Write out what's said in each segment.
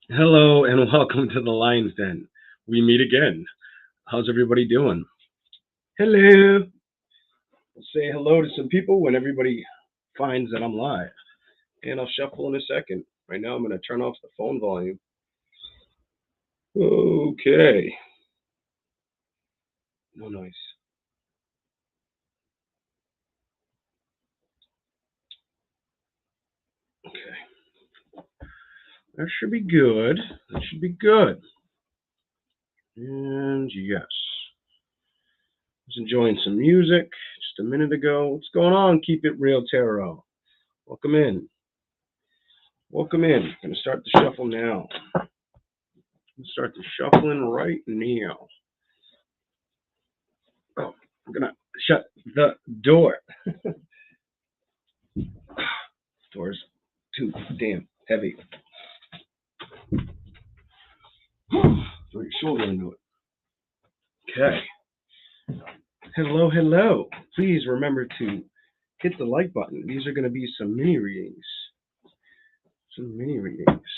Hello and welcome to the Lion's Den. We meet again. How's everybody doing? Hello. We'll say hello to some people when everybody finds that I'm live. And I'll shuffle in a second. Right now, I'm going to turn off the phone volume. Okay. No noise. Okay. That should be good. That should be good. And yes. I was enjoying some music just a minute ago. What's going on? Keep it real, Tarot. Welcome in. Welcome in. I'm going to start the shuffle now. Start the shuffling right now. Oh, I'm gonna shut the door. Door's too damn heavy. Throw your shoulder into it. Okay. Hello, hello. Please remember to hit the like button. These are gonna be some mini readings. Some mini readings.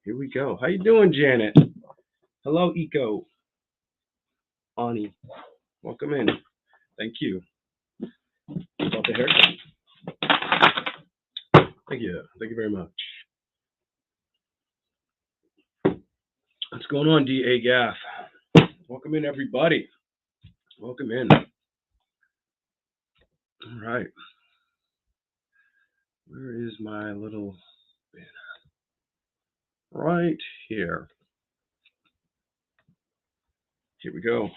Here we go. How you doing, Janet? Hello, Eco. Ani. Welcome in. Thank you. About the haircut. Thank you. Thank you very much. What's going on, D.A. Gaff? Welcome in, everybody. Welcome in. All right. Where is my little banner? Right here. Here we go.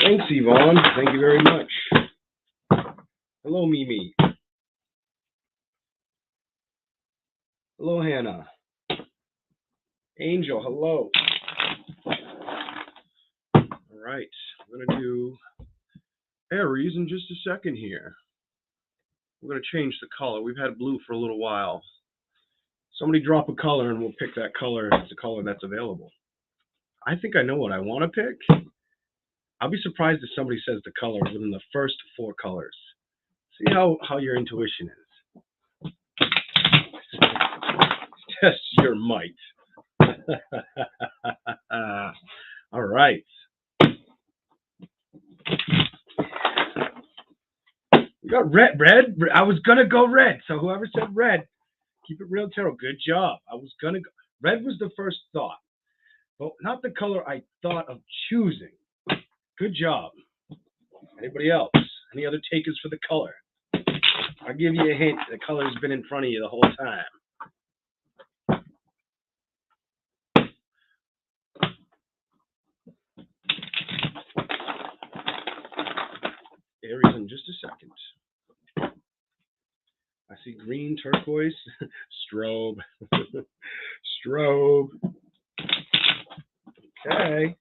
Thanks, Yvonne. Thank you very much. Hello, Mimi. Hello, Hannah. Angel, hello. All right. I'm going to do Aries in just a second here. We're going to change the color. We've had blue for a little while. Somebody drop a color and we'll pick that color if it's a color that's available. I think I know what I want to pick. I'll be surprised if somebody says the color within the first 4 colors. See how your intuition is. Test your might. All right. We got red. I was going to go red. So whoever said red, keep it real, Tarot. Good job. I was going to go. Red was the first thought, but not the color I thought of choosing. Good job. Anybody else? Any other takers for the color? I'll give you a hint. The color's been in front of you the whole time. Aries in just a second. I see green, turquoise, strobe. Strobe. Okay.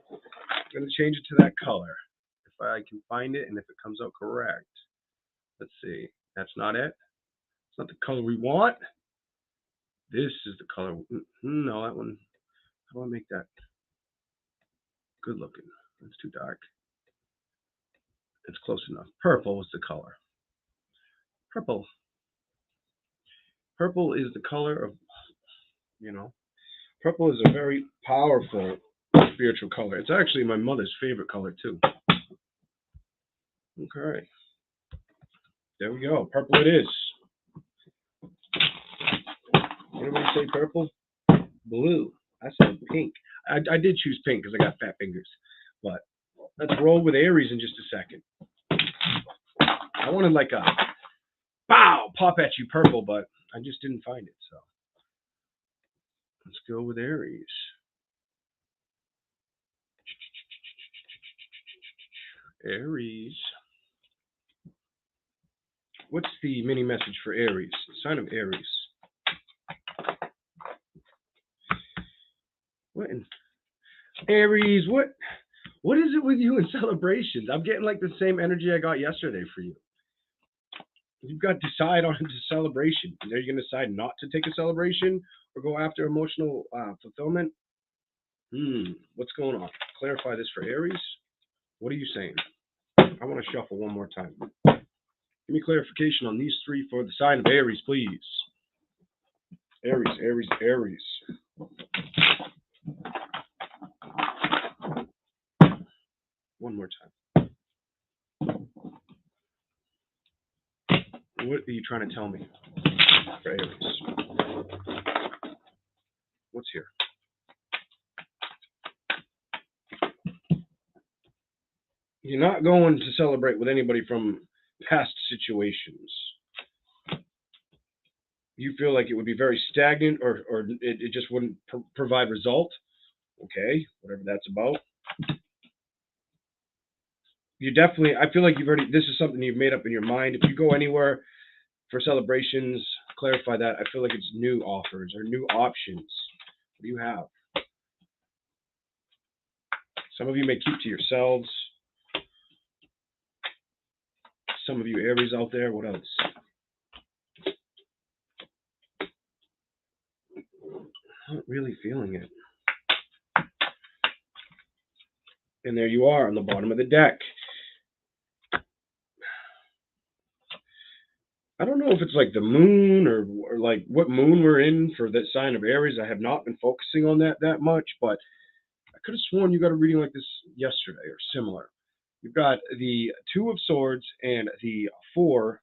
I'm going to change it to that color. If I can find it and if it comes out correct. Let's see. That's not it. It's not the color we want. This is the color. No, that one. How do I make that good looking? It's too dark. It's close enough. Purple is the color. Purple. Purple is the color of, purple is a very powerful spiritual color. It's actually my mother's favorite color too. Okay. There we go. Purple it is. Anybody say purple? Blue. I said pink. I did choose pink because I got fat fingers. But let's roll with Aries in just a second. I wanted like a bow, pop at you purple, but I just didn't find it. So let's go with Aries. Aries. What's the mini message for Aries? Sign of Aries. What in Aries? What is it with you in celebrations? I'm getting like the same energy I got yesterday for you. You've got to decide on a celebration. Are you going to decide not to take a celebration or go after emotional fulfillment? What's going on? Clarify this for Aries. What are you saying? I want to shuffle one more time. Give me clarification on these 3 for the sign of Aries, please. Aries, Aries, Aries. One more time. What are you trying to tell me for Aries? What's here? You're not going to celebrate with anybody from past situations. You feel like it would be very stagnant, or it just wouldn't provide result. Okay, whatever that's about. You definitely, I feel like you've already, this is something you've made up in your mind. If you go anywhere for celebrations, clarify that. I feel like it's new offers or new options. What do you have? Some of you may keep to yourselves. Some of you Aries out there, what else? Not really feeling it. And there you are on the bottom of the deck. I don't know if it's like the moon or like what moon we're in for that sign of Aries. I have not been focusing on that much, but I could have sworn you got a reading like this yesterday or similar. You've got the Two of Swords and the Four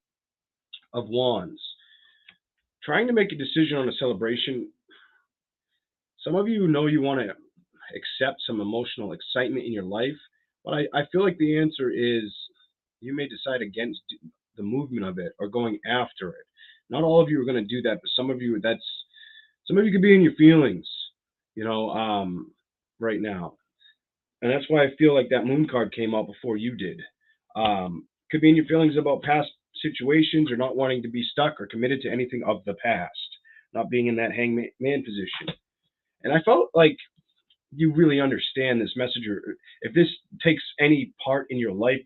of Wands. Trying to make a decision on a celebration. Some of you know you want to accept some emotional excitement in your life, but I feel like the answer is you may decide against the movement of it or going after it. Not all of you are going to do that, but some of you could be in your feelings, right now. And that's why I feel like that moon card came out before you did. Could be in your feelings about past situations or not wanting to be stuck or committed to anything of the past, not being in that hangman position. And I felt like you really understand this message, or if this takes any part in your life,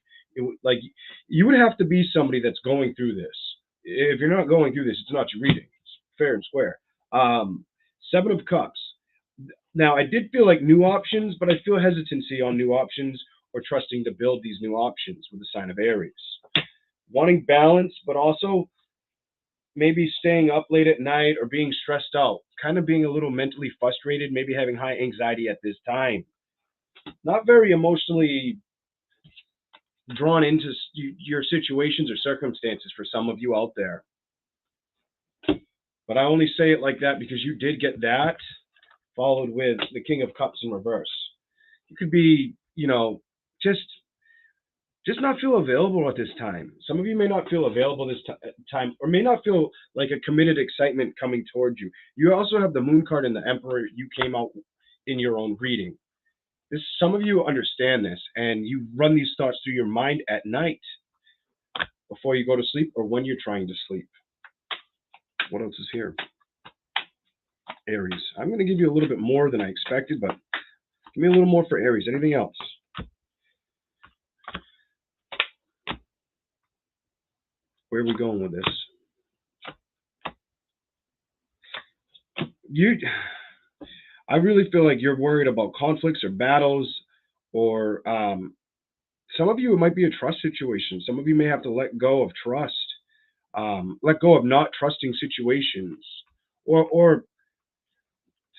like you would have to be somebody that's going through this. If you're not going through this, it's not your reading. It's fair and square. Seven of Cups. Now, I did feel like new options, but I feel hesitancy on new options or trusting to build these new options with the sign of Aries. Wanting balance, but also maybe staying up late at night or being stressed out, kind of being a little mentally frustrated, maybe having high anxiety at this time. Not very emotionally drawn into your situations or circumstances for some of you out there. But I only say it like that because you did get that, followed with the King of Cups in reverse. You could be, just not feel available at this time. Some of you may not feel available this time, or may not feel like a committed excitement coming towards you. You also have the Moon card and the Emperor. You came out in your own reading. Some of you understand this, and you run these thoughts through your mind at night before you go to sleep or when you're trying to sleep. What else is here? Aries. I'm going to give you a little bit more than I expected, but give me a little more for Aries. Anything else? Where are we going with this? I really feel like you're worried about conflicts or battles, or some of you, it might be a trust situation. Some of you may have to let go of trust, let go of not trusting situations, or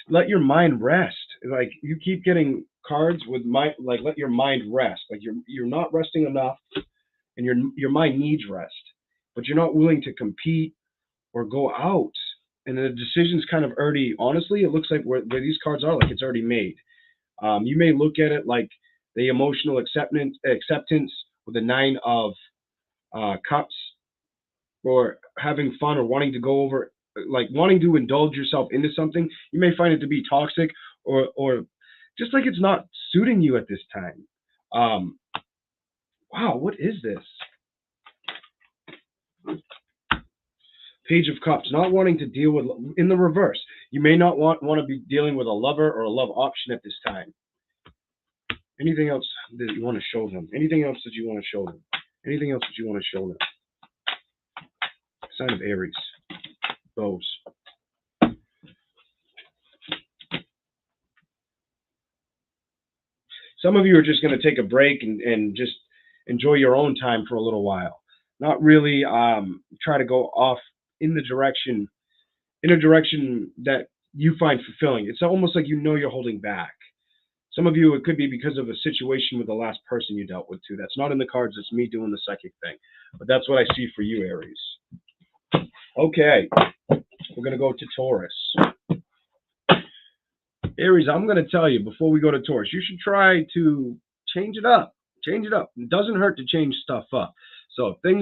let your mind rest. Like you keep getting cards with mind, like let your mind rest. Like you're not resting enough, and your mind needs rest, but you're not willing to compete or go out. And the decision's kind of already, honestly, it looks like where these cards are, like it's already made. You may look at it like the emotional acceptance with the Nine of Cups, or having fun or wanting to go over, like wanting to indulge yourself into something. You may find it to be toxic or just like it's not suiting you at this time. Wow, what is this? Page of Cups, not wanting to deal with, in the reverse. You may not want to be dealing with a lover or a love option at this time. Anything else that you want to show them? Anything else that you want to show them? Anything else that you want to show them? Sign of Aries. Those. Some of you are just going to take a break and just enjoy your own time for a little while. Not really try to go off in the direction in a direction that you find fulfilling. It's almost like you're holding back. Some of you, it could be because of a situation with the last person you dealt with too. That's not in the cards. It's me doing the psychic thing. But that's what I see for you, Aries. Okay, we're going to go to Taurus. Aries, I'm going to tell you before we go to Taurus, you should try to change it up. Change it up. It doesn't hurt to change stuff up. So if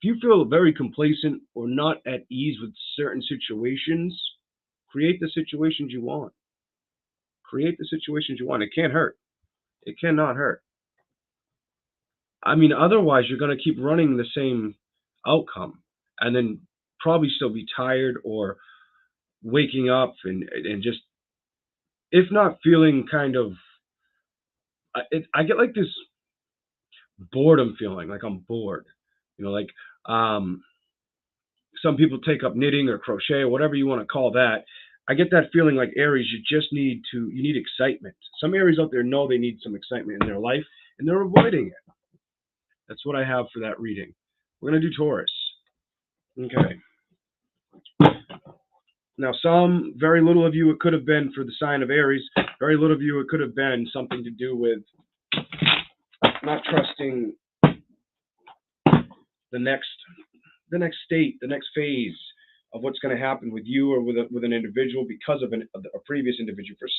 you feel very complacent or not at ease with certain situations, create the situations you want. Create the situations you want. It can't hurt. It cannot hurt. I mean, otherwise you're going to keep running the same outcome and then probably still be tired or waking up and just, if not feeling kind of, I get like this boredom feeling, like I'm bored. Like some people take up knitting or crochet or whatever you want to call that. I get that feeling like Aries, you need excitement. Some Aries out there know they need some excitement in their life and they're avoiding it. That's what I have for that reading. We're going to do Taurus. Okay. Now, very little of you, it could have been for the sign of Aries. Very little of you, it could have been something to do with not trusting the next state, the next phase of what's going to happen with you or with an individual because of a previous individual. For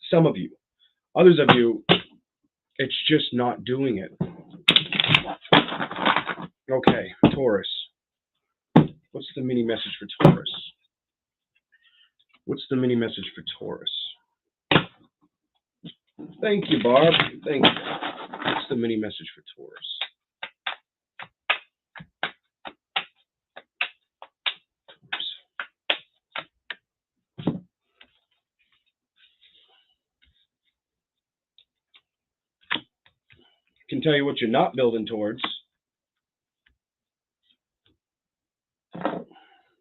some of you, others of you, it's just not doing it. Okay, Taurus. What's the mini message for Taurus? What's the mini message for Taurus? Thank you, Barb. Thank you. What's the mini message for Taurus? I can tell you what you're not building towards.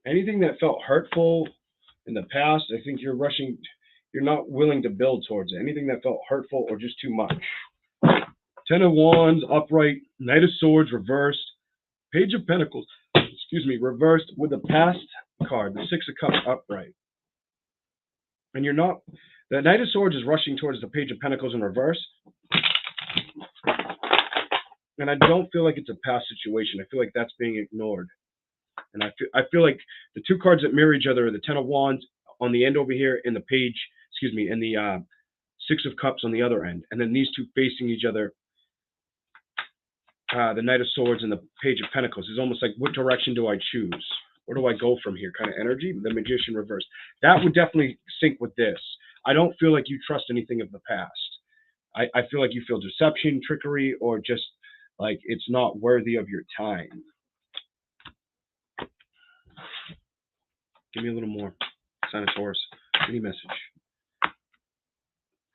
Anything that felt hurtful in the past, I think you're not willing to build towards it. Anything that felt hurtful or just too much. 10 of Wands, upright, Knight of Swords, reversed, Page of Pentacles, reversed with the past card, the 6 of Cups, upright. And the Knight of Swords is rushing towards the Page of Pentacles in reverse. And I don't feel like it's a past situation. I feel like that's being ignored. And I feel like the two cards that mirror each other are the 10 of Wands on the end over here and the and the 6 of Cups on the other end. And then these two facing each other, the Knight of Swords and the Page of Pentacles. It's almost like, what direction do I choose? Where do I go from here? Kind of energy. The Magician reversed. That would definitely sync with this. I don't feel like you trust anything of the past. I feel like you feel deception, trickery, or just like it's not worthy of your time. Give me a little more. Sign of Taurus. Any message?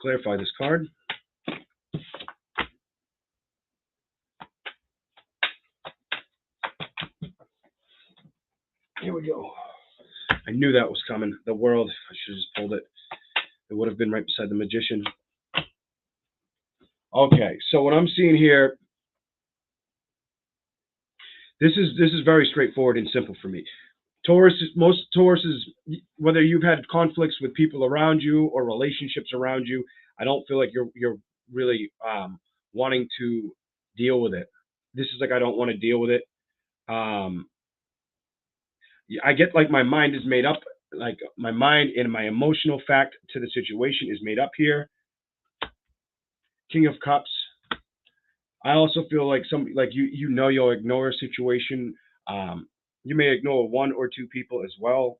Clarify this card. Here we go. I knew that was coming. The World. I should have just pulled it. It would have been right beside the Magician. Okay, so what I'm seeing here, this is very straightforward and simple for me. Most Tauruses, whether you've had conflicts with people around you or relationships around you, I don't feel like you're really wanting to deal with it. This is like, I don't want to deal with it. I get like my mind is made up, like my mind and my emotional fact to the situation is made up here. King of Cups. I also feel like you'll ignore a situation. You may ignore one or two people as well.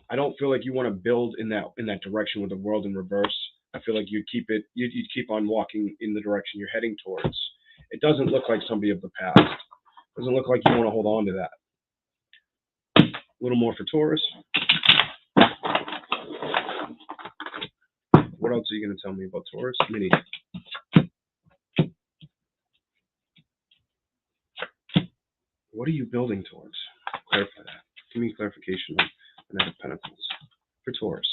I don't feel like you want to build in that direction with the World in reverse. I feel like you'd keep on walking in the direction you're heading towards. It doesn't look like somebody of the past. It doesn't look like you want to hold on to that. A little more for Taurus. What else are you going to tell me about Taurus? Mini. What are you building towards? Clarify that. Give me clarification on the Knight of Pentacles for Taurus.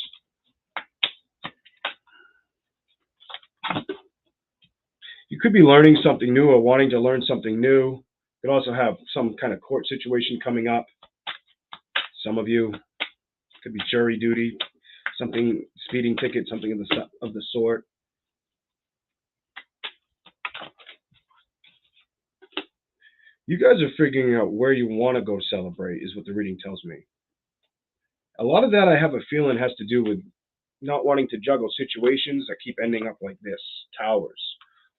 You could be learning something new or wanting to learn something new. You could also have some kind of court situation coming up. Some of you could be jury duty, something, speeding ticket, something of the sort. You guys are figuring out where you want to go celebrate, is what the reading tells me. A lot of that, I have a feeling, has to do with not wanting to juggle situations that keep ending up like this, towers.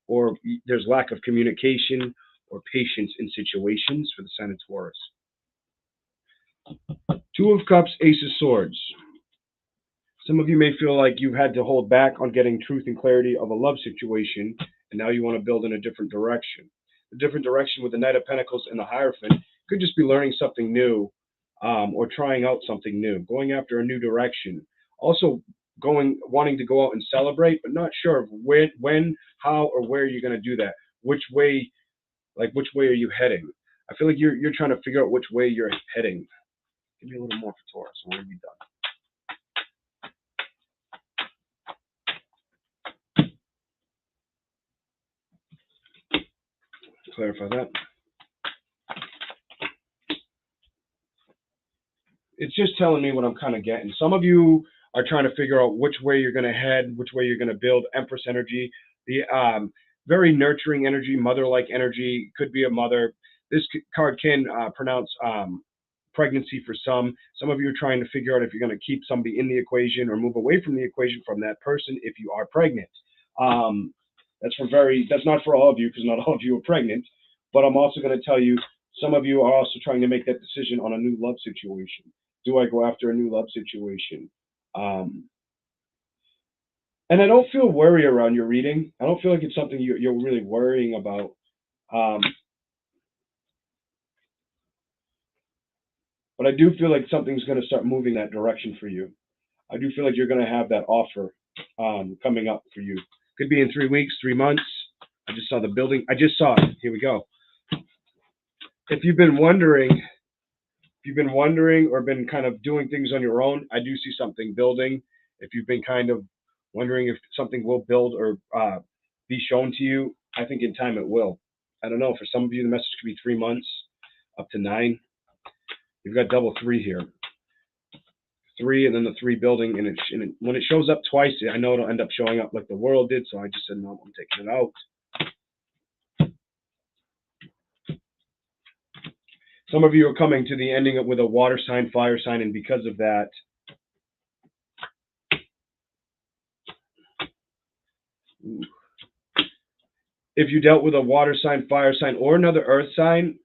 Or there's lack of communication or patience in situations for the sign of Taurus. Two of Cups, Ace of Swords. Some of you may feel like you've had to hold back on getting truth and clarity of a love situation, and now you want to build in a different direction. The different direction with the Knight of Pentacles and the Hierophant could just be learning something new, or trying out something new, going after a new direction. Also, wanting to go out and celebrate, but not sure of when, how, or where you're going to do that. Which way are you heading? I feel like you're trying to figure out which way you're heading. Give me a little more for Taurus, and we're going to be done. Clarify that. It's just telling me what I'm kind of getting. Some of you are trying to figure out which way you're going to head, which way you're going to build. Empress energy, the very nurturing energy, mother-like energy, could be a mother. This card can pronounce pregnancy for some. Some of you are trying to figure out if you're going to keep somebody in the equation or move away from the equation from that person if you are pregnant. That's not for all of you, because not all of you are pregnant, but I'm also going to tell you, some of you are also trying to make that decision on a new love situation. Do I go after a new love situation? And I don't feel worry around your reading. I don't feel like it's something you're really worrying about. But I do feel like something's going to start moving that direction for you. I do feel like you're going to have that offer coming up for you. Could be in 3 weeks, 3 months. I just saw the building. I just saw it. Here we go. If you've been wondering or been kind of doing things on your own, I do see something building. If you've been kind of wondering if something will build or be shown to you, I think in time it will. I don't know. For some of you, the message could be 3 months, up to 9. You've got double 3 here. 3 and then the 3 building, and when it shows up twice, I know it'll end up showing up like the world did, so I just said, no, I'm taking it out. Some of you are coming to the ending with a water sign, fire sign, and because of that, if you dealt with a water sign, fire sign, or another earth sign,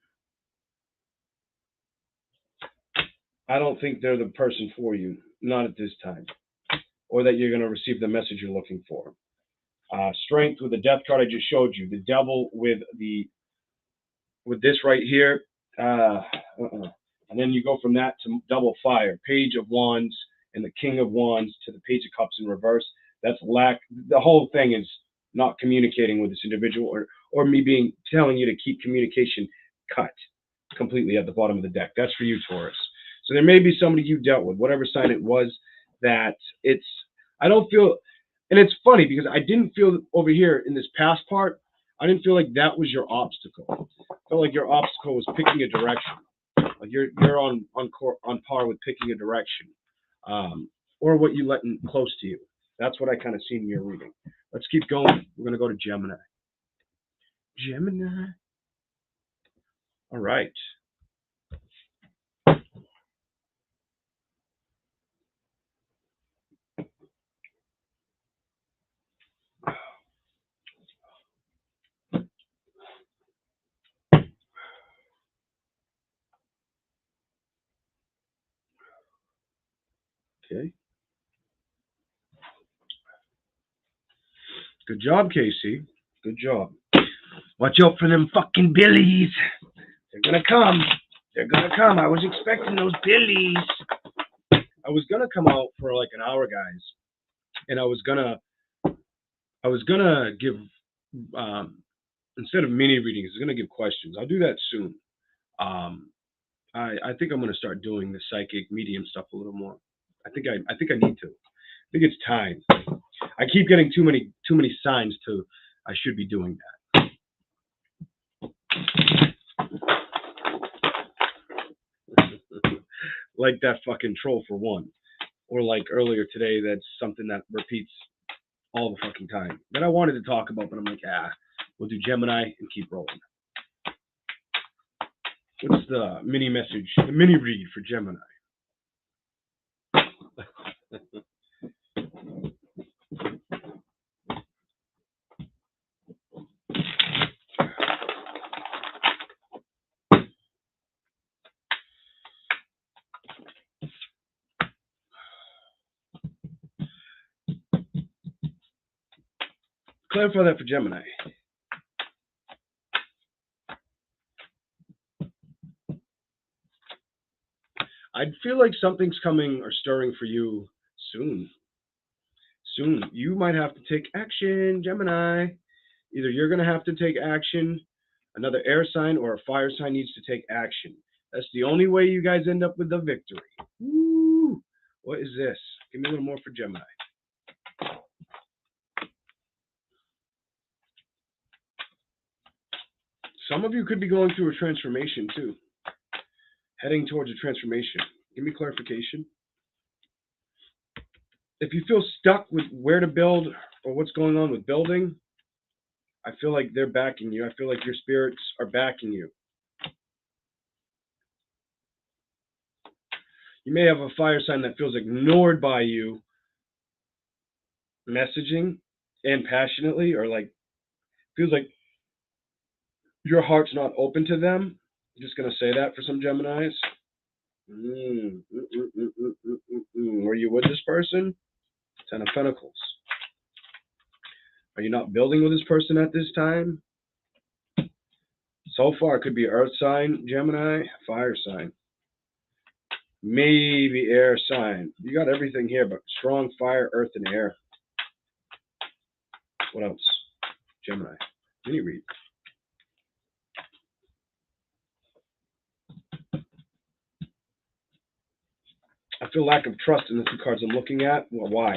I don't think they're the person for you, not at this time, or that you're going to receive the message you're looking for. Strength with the death card I just showed you, the devil with this right here, and then you go from that to double fire, page of wands and the king of wands to the page of cups in reverse. That's lack. The whole thing is not communicating with this individual, or me telling you to keep communication cut completely at the bottom of the deck. That's for you, Taurus. So there may be somebody you dealt with, whatever sign it was, that I don't feel, and it's funny because I didn't feel over here in this past part, I didn't feel like that was your obstacle. I felt like your obstacle was picking a direction. Like you're on par with picking a direction, or what you let in close to you. That's what I kind of see in your reading. Let's keep going. We're going to go to Gemini. Gemini. All right. Okay. Good job, Casey. Good job. Watch out for them fucking billies. They're gonna come. They're gonna come. I was expecting those billies. I was gonna come out for like an hour, guys, and I was gonna give instead of mini readings, I was gonna give questions. I'll do that soon. I think I'm gonna start doing the psychic medium stuff a little more. I think I need to. I think it's time. I keep getting too many signs to I should be doing that. like that fucking troll for one. Or like earlier today, that's something that repeats all the fucking time. That I wanted to talk about, but I'm like, we'll do Gemini and keep rolling. What's the mini message, the mini read for Gemini? Clarify that for Gemini. I feel like something's coming or stirring for you soon. Soon. You might have to take action, Gemini. Either you're going to have to take action, another air sign, or a fire sign needs to take action. That's the only way you guys end up with the victory. Woo! What is this? Give me a little more for Gemini. Some of you could be going through a transformation too. Heading towards a transformation. Give me clarification. If you feel stuck with where to build or what's going on with building, I feel like they're backing you. I feel like your spirits are backing you. You may have a fire sign that feels ignored by you, messaging and passionately, or like feels like your heart's not open to them. I'm just going to say that for some Geminis. Were you with this person? Ten of Pentacles. Are you not building with this person at this time? So far, it could be earth sign, Gemini, fire sign. Maybe air sign. You got everything here, but strong fire, earth, and air. What else? Gemini. Mini read. I feel lack of trust in the two cards I'm looking at. Well, why?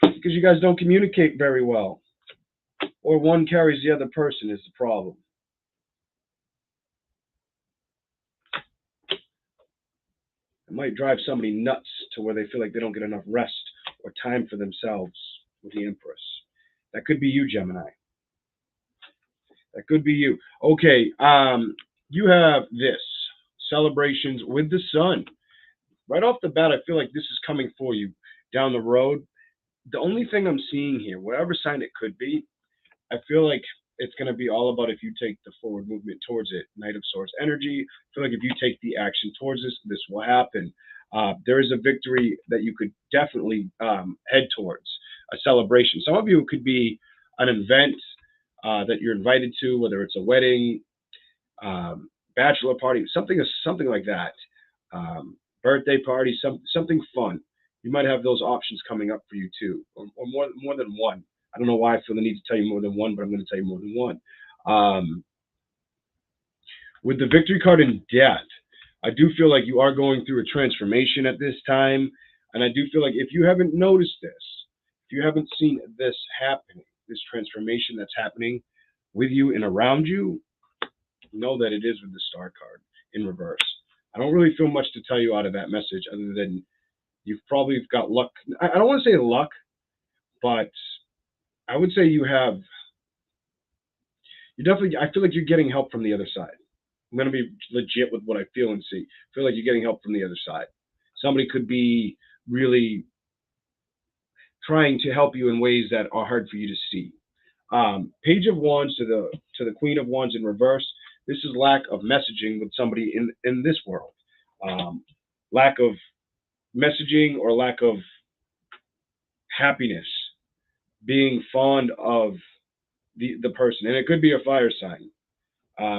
Because you guys don't communicate very well. Or one carries the other person is the problem. It might drive somebody nuts to where they feel like they don't get enough rest or time for themselves with the Empress. That could be you, Gemini. That could be you. Okay, you have this. Celebrations with the sun. Right off the bat, I feel like this is coming for you down the road. The only thing I'm seeing here, whatever sign it could be, I feel like it's going to be all about if you take the forward movement towards it. Knight of Swords energy. I feel like if you take the action towards this, this will happen. There is a victory that you could definitely head towards, a celebration. Some of you, it could be an event that you're invited to, whether it's a wedding, bachelor party, something like that. Birthday party, something fun. You might have those options coming up for you too, or more than one. I don't know why I feel the need to tell you more than one, but I'm going to tell you more than one. With the victory card in death, I do feel like you are going through a transformation at this time, and I do feel like if you haven't noticed this, if you haven't seen this happening, this transformation that's happening with you and around you, know that it is with the Star card in reverse. I don't really feel much to tell you out of that message other than you've probably got luck. I don't want to say luck, but I would say you definitely, I feel like you're getting help from the other side. I'm going to be legit with what I feel and see. I feel like you're getting help from the other side. Somebody could be really trying to help you in ways that are hard for you to see. Page of Wands to the Queen of Wands in reverse. This is lack of messaging with somebody in this world. Lack of messaging or lack of happiness, being fond of the person. And it could be a fire sign.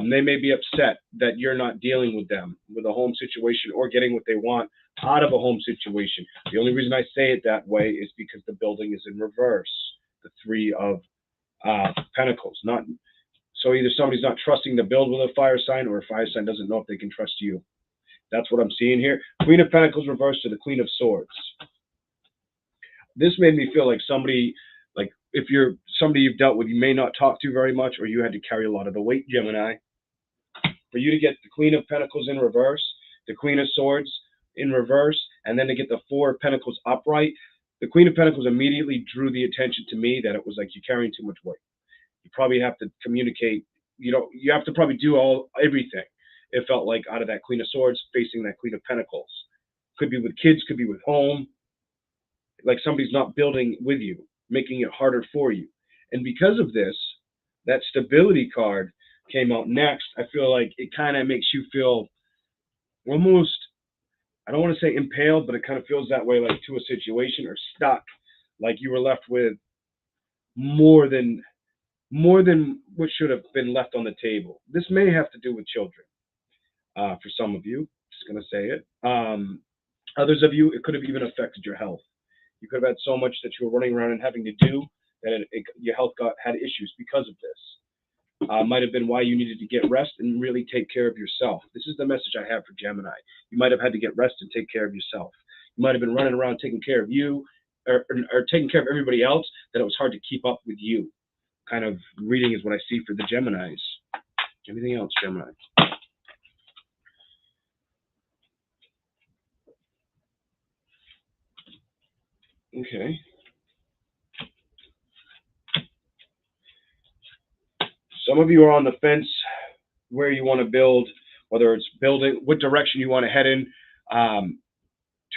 They may be upset that you're not dealing with them with a home situation or getting what they want out of a home situation. The only reason I say it that way is because the building is in reverse. The Three of Pentacles. So either somebody's not trusting to build with a fire sign, or a fire sign doesn't know if they can trust you. That's what I'm seeing here. Queen of Pentacles reversed to the Queen of Swords. This made me feel like somebody, like if you're somebody you've dealt with, you may not talk to very much, or you had to carry a lot of the weight, Gemini. For you to get the Queen of Pentacles in reverse, the Queen of Swords, in reverse, and then to get the Four of Pentacles upright. The Queen of Pentacles immediately drew the attention to me that it was like you're carrying too much weight. You probably have to communicate. You have to probably do everything. It felt like out of that Queen of Swords facing that Queen of Pentacles. Could be with kids, could be with home. Like somebody's not building with you, making it harder for you. And because of this, that stability card came out next. I feel like it kind of makes you feel almost, I don't want to say impaled, but it kind of feels that way, like to a situation, or stuck, like you were left with more than what should have been left on the table. This may have to do with children. For some of you, just going to say it. Others of you, it could have even affected your health. You could have had so much that you were running around and having to do that your health had issues because of this. Might have been why you needed to get rest and really take care of yourself. This is the message I have for Gemini. You might have had to get rest and take care of yourself. You might have been running around taking care of you or taking care of everybody else, that it was hard to keep up with you. Kind of reading is what I see for the Geminis. Anything else, Gemini? Okay. Some of you are on the fence where you want to build, whether it's building, what direction you want to head in.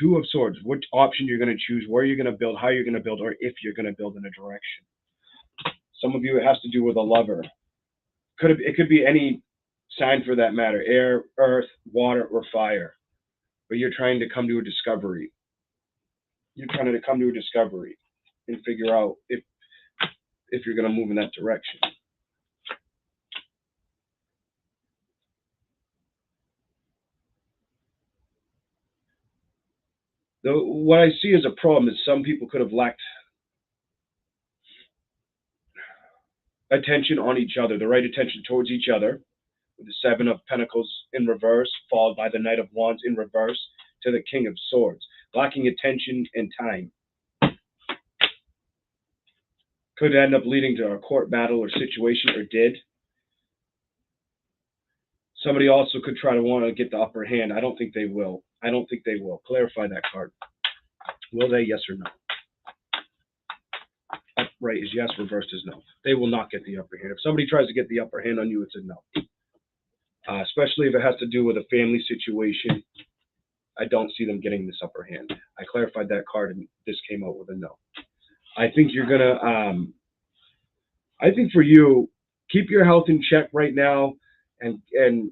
Two of Swords, what option you're going to choose, where you're going to build, how you're going to build, or if you're going to build in a direction. Some of you, it has to do with a lover. It could be any sign for that matter, air, earth, water, or fire. But you're trying to come to a discovery. You're trying to come to a discovery and figure out if you're going to move in that direction. What I see as a problem is some people could have lacked attention on each other, the right attention towards each other, with the Seven of Pentacles in reverse, followed by the Knight of Wands in reverse, to the King of Swords. Lacking attention and time could end up leading to a court battle or situation, or did. Somebody also could try to want to get the upper hand. I don't think they will. I don't think they will. Clarify that card. Will they? Yes or no? Upright is yes, reversed is no. They will not get the upper hand. If somebody tries to get the upper hand on you, it's a no. Especially if it has to do with a family situation. I don't see them getting this upper hand. I clarified that card and this came out with a no. I think you're going to, I think for you, keep your health in check right now and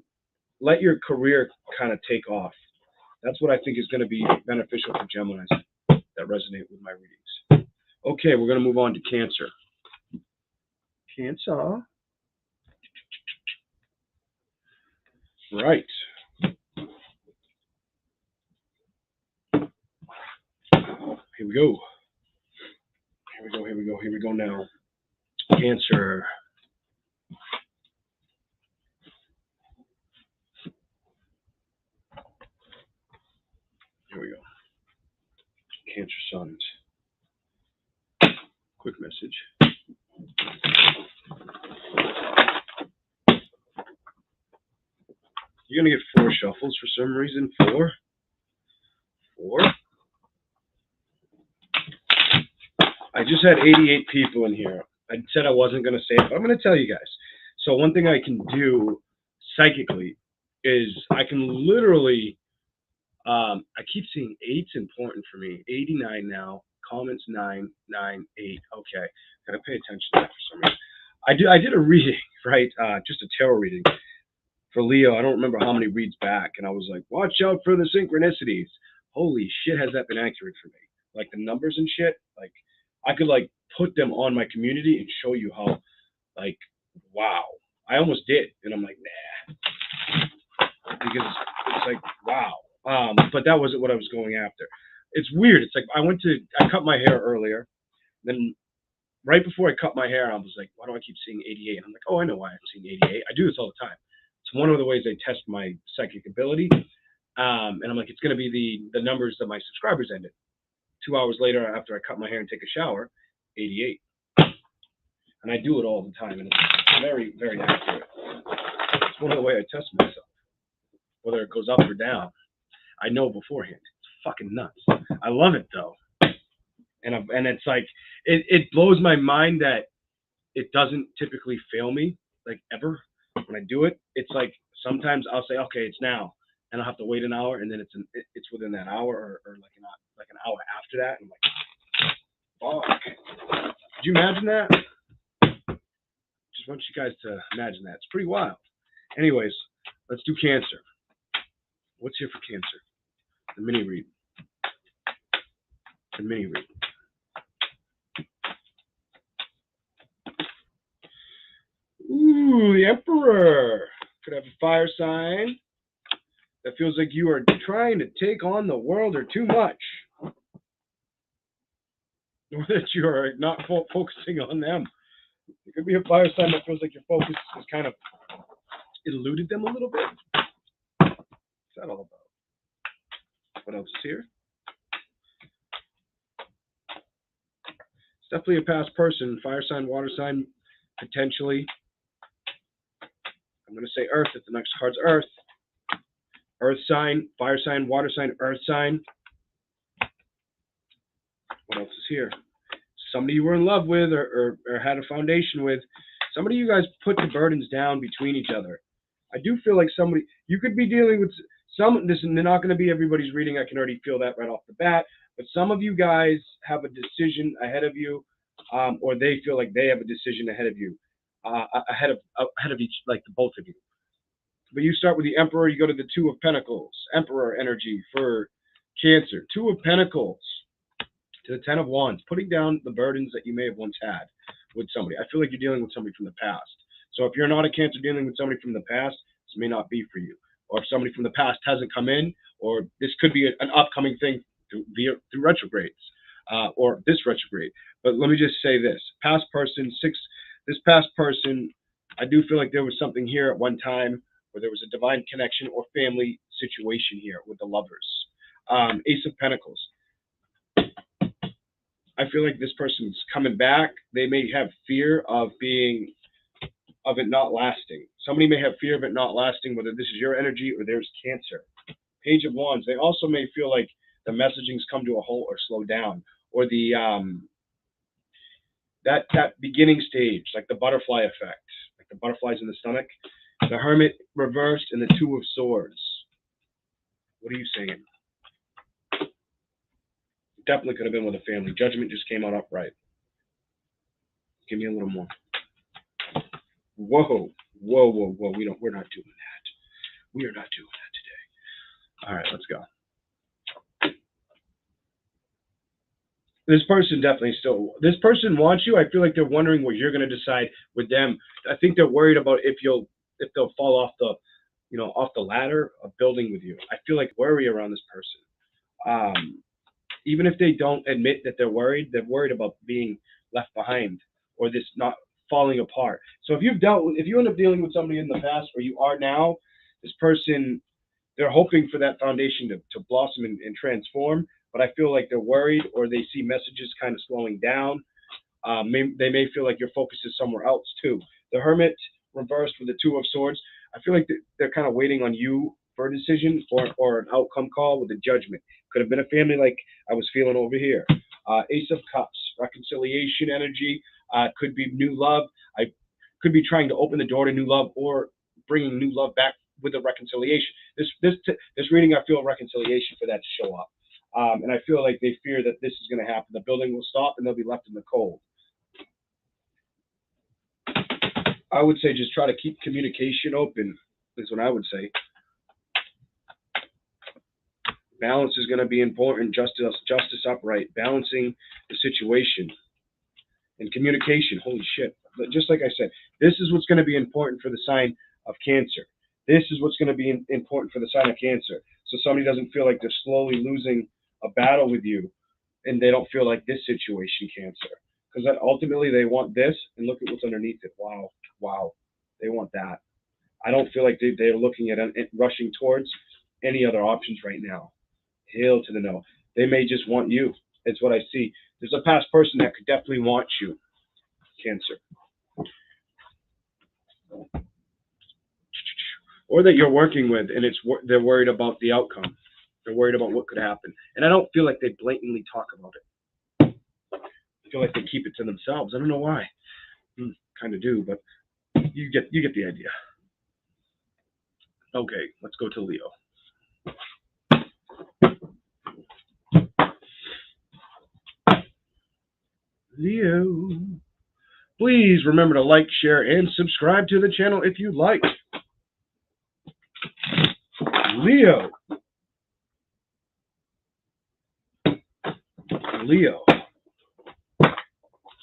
let your career kind of take off. That's what I think is going to be beneficial for Geminis that resonate with my readings. Okay, we're going to move on to Cancer. Cancer. Right. Here we go. Here we go now. Cancer. Here we go. Cancer Suns. Quick message. You're going to get 4 shuffles for some reason. 4. I just had 88 people in here. I said I wasn't going to say it, but I'm going to tell you guys. So one thing I can do psychically is I can literally, I keep seeing 8's important for me. 89 now. Comments 9, 9, 8. Okay. Got to pay attention to that for some reason. I did a reading, right? Just a tarot reading for Leo. I don't remember how many reads back. And I was like, watch out for the synchronicities. Holy shit, has that been accurate for me? Like the numbers and shit. Like I could like put them on my community and show you how, like, wow. I almost did. And I'm like, nah. Because it's like, wow. But that wasn't what I was going after. It's weird. It's like I cut my hair earlier. Then right before I cut my hair, I was like, why do I keep seeing 88? I'm like, oh, I know why I'm seeing 88. I do this all the time. It's one of the ways I test my psychic ability. And I'm like, it's going to be the numbers that my subscribers ended. 2 hours later, after I cut my hair and take a shower, 88. And I do it all the time. And it's very, very accurate. It's one of the ways I test myself, whether it goes up or down. I know beforehand. It's fucking nuts. I love it though. And it's like, it blows my mind that it doesn't typically fail me, like ever. When I do it, it's like sometimes I'll say, okay, it's now, and I'll have to wait an hour, and then it's within that hour or like an hour after that. And I'm like, fuck. Could you imagine that? Just want you guys to imagine that. It's pretty wild. Anyways, let's do Cancer. What's here for Cancer? The mini read. The mini read. Ooh, the Emperor. Could have a fire sign that feels like you are trying to take on the world or too much. Or that you are not focusing on them. It could be a fire sign that feels like your focus has kind of eluded them a little bit. What's that all about? What else is here? It's definitely a past person. Fire sign, water sign, potentially. I'm going to say Earth if the next card's Earth. Earth sign, fire sign, water sign, Earth sign. What else is here? Somebody you were in love with or had a foundation with. Somebody you guys put the burdens down between each other. I do feel like somebody, you could be dealing with some, this is not going to be everybody's reading. I can already feel that right off the bat. But some of you guys have a decision ahead of you, or they feel like they have a decision ahead of you, ahead of each, like the both of you. But you start with the Emperor, you go to the Two of Pentacles, Emperor energy for Cancer. Two of Pentacles to the Ten of Wands, putting down the burdens that you may have once had with somebody. I feel like you're dealing with somebody from the past. So if you're not a Cancer dealing with somebody from the past, this may not be for you. Or if somebody from the past hasn't come in, or this could be an upcoming thing through retrogrades, or this retrograde. But let me just say this. Past person, this past person, I do feel like there was something here at one time where there was a divine connection or family situation here with the lovers. Ace of Pentacles. I feel like this person's coming back. They may have fear of it not lasting. Somebody may have fear of it not lasting, whether this is your energy or there's Cancer. Page of Wands. They also may feel like the messaging's come to a halt or slow down, or the that beginning stage, like the butterfly effect, like the butterflies in the stomach. The Hermit reversed and the Two of Swords. What are you saying? Definitely could have been with a family. Judgment just came out upright. Give me a little more. Whoa, whoa, whoa, whoa. We're not doing that. We are not doing that today. All right, let's go. This person definitely this person wants you. I feel like they're wondering what you're going to decide with them. I think they're worried about if they'll fall off the ladder of building with you. I feel like worry around this person. Even if they don't admit that they're worried about being left behind or this not falling apart. So if you end up dealing with somebody in the past or you are now, this person, they're hoping for that foundation to blossom and transform. But I feel like they're worried or they see messages kind of slowing down. They may feel like your focus is somewhere else too. The Hermit reversed with the Two of Swords. I feel like they're kind of waiting on you for a decision or an outcome call with a Judgment. Could have been a family like I was feeling over here. Ace of Cups, reconciliation energy. Could be new love. I could be trying to open the door to new love or bringing new love back with a reconciliation. This reading, I feel reconciliation for that to show up. And I feel like they fear that this is going to happen. The building will stop and they'll be left in the cold. I would say just try to keep communication open, is what I would say. Balance is going to be important. Justice upright. Balancing the situation. And communication. Holy shit. But just like I said, this is what's going to be important for the sign of Cancer. This is what's going to be important for the sign of Cancer. So somebody doesn't feel like they're slowly losing a battle with you and they don't feel like this situation, Cancer. Because ultimately they want this, and look at what's underneath it. Wow. Wow. They want that. I don't feel like they're looking at rushing towards any other options right now. Hail to the no. They may just want you. It's what I see. There's a past person that could definitely want you, Cancer. Or that you're working with, and they're worried about the outcome. They're worried about what could happen. And I don't feel like they blatantly talk about it. I feel like they keep it to themselves. I don't know why. Kind of do, but you get the idea. Okay, let's go to Leo. Leo. Please remember to like, share, and subscribe to the channel if you like. Leo. Leo.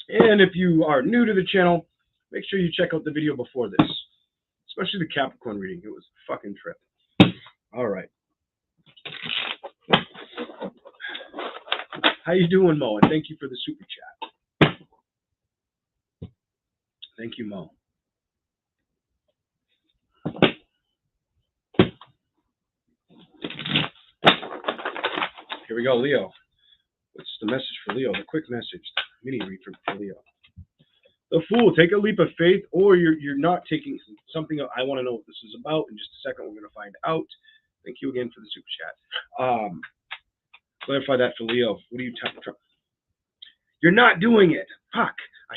And if you are new to the channel, make sure you check out the video before this, especially the Capricorn reading. It was a fucking trip. All right. How you doing, Mo? And thank you for the super chat. Thank you, Mo. Here we go, Leo. What's the message for Leo? The quick message, mini read for Leo. The Fool, take a leap of faith, or you're not taking something. I want to know what this is about. In just a second, we're going to find out. Thank you again for the super chat. Clarify that for Leo. What are you talking about? You're not doing it. Fuck.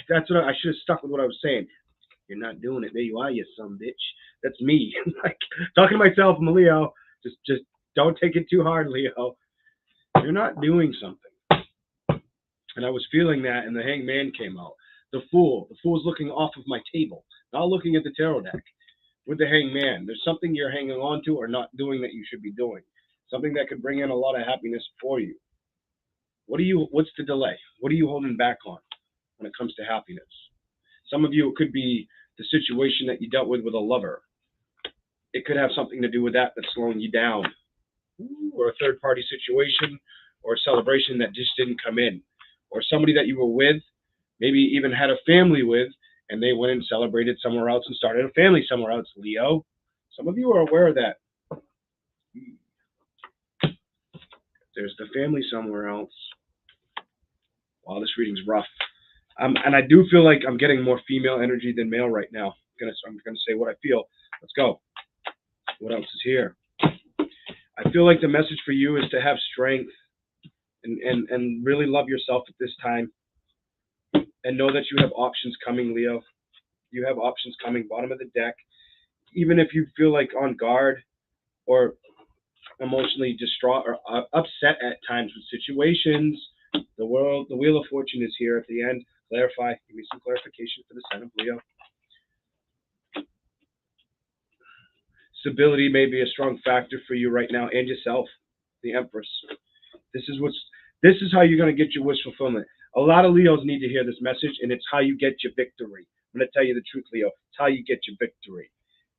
That's what I should have stuck with what I was saying. You're not doing it. There you are, you son bitch. That's me. Like talking to myself. I'm a Leo. Just don't take it too hard, Leo. You're not doing something. And I was feeling that, and the Hangman came out. The Fool. The Fool's looking off of my table, not looking at the tarot deck. With the Hangman, there's something you're hanging on to or not doing that you should be doing. Something that could bring in a lot of happiness for you. What's the delay? What are you holding back on when it comes to happiness? Some of you, it could be the situation that you dealt with a lover. It could have something to do with that that's slowing you down. Or a third-party situation, or a celebration that just didn't come in. Or somebody that you were with, maybe even had a family with, and they went and celebrated somewhere else and started a family somewhere else, Leo. Some of you are aware of that. There's the family somewhere else. Wow, this reading's rough. And I do feel like I'm getting more female energy than male right now. I'm gonna say what I feel. Let's go. What else is here? I feel like the message for you is to have strength and really love yourself at this time. And know that you have options coming, Leo. You have options coming, bottom of the deck. Even if you feel like on guard or emotionally distraught or upset at times with situations, the Wheel of Fortune is here at the end. Clarify. Give me some clarification for the sign of Leo. Stability may be a strong factor for you right now, and yourself, the Empress. This is how you're going to get your wish fulfillment. A lot of Leos need to hear this message, and it's how you get your victory. I'm going to tell you the truth, Leo. It's how you get your victory.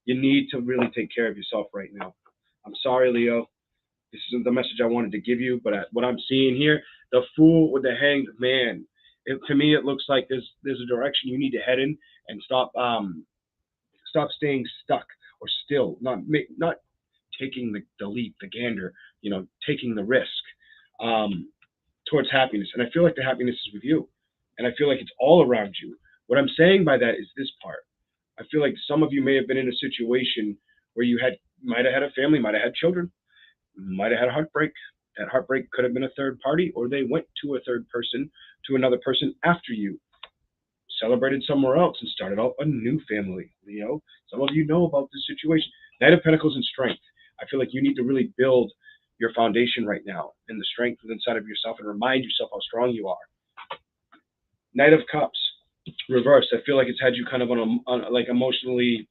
You need to really take care of yourself right now. I'm sorry, Leo. This isn't the message I wanted to give you, but what I'm seeing here, the Fool with the Hanged Man. To me, it looks like there's a direction you need to head in and stop staying stuck or still, not taking the leap, the gander, taking the risk towards happiness. And I feel like the happiness is with you, and I feel like it's all around you. What I'm saying by that is this part. I feel like some of you may have been in a situation where you might have had a family, might have had children, might have had a heartbreak. That heartbreak could have been a third party, or they went to a third person, to another person after you, celebrated somewhere else and started out a new family, Leo. Some of you know about this situation. Knight of Pentacles and strength. I feel like you need to really build your foundation right now and the strength within inside of yourself and remind yourself how strong you are. Knight of Cups, reverse. I feel like it's had you kind of on like emotionally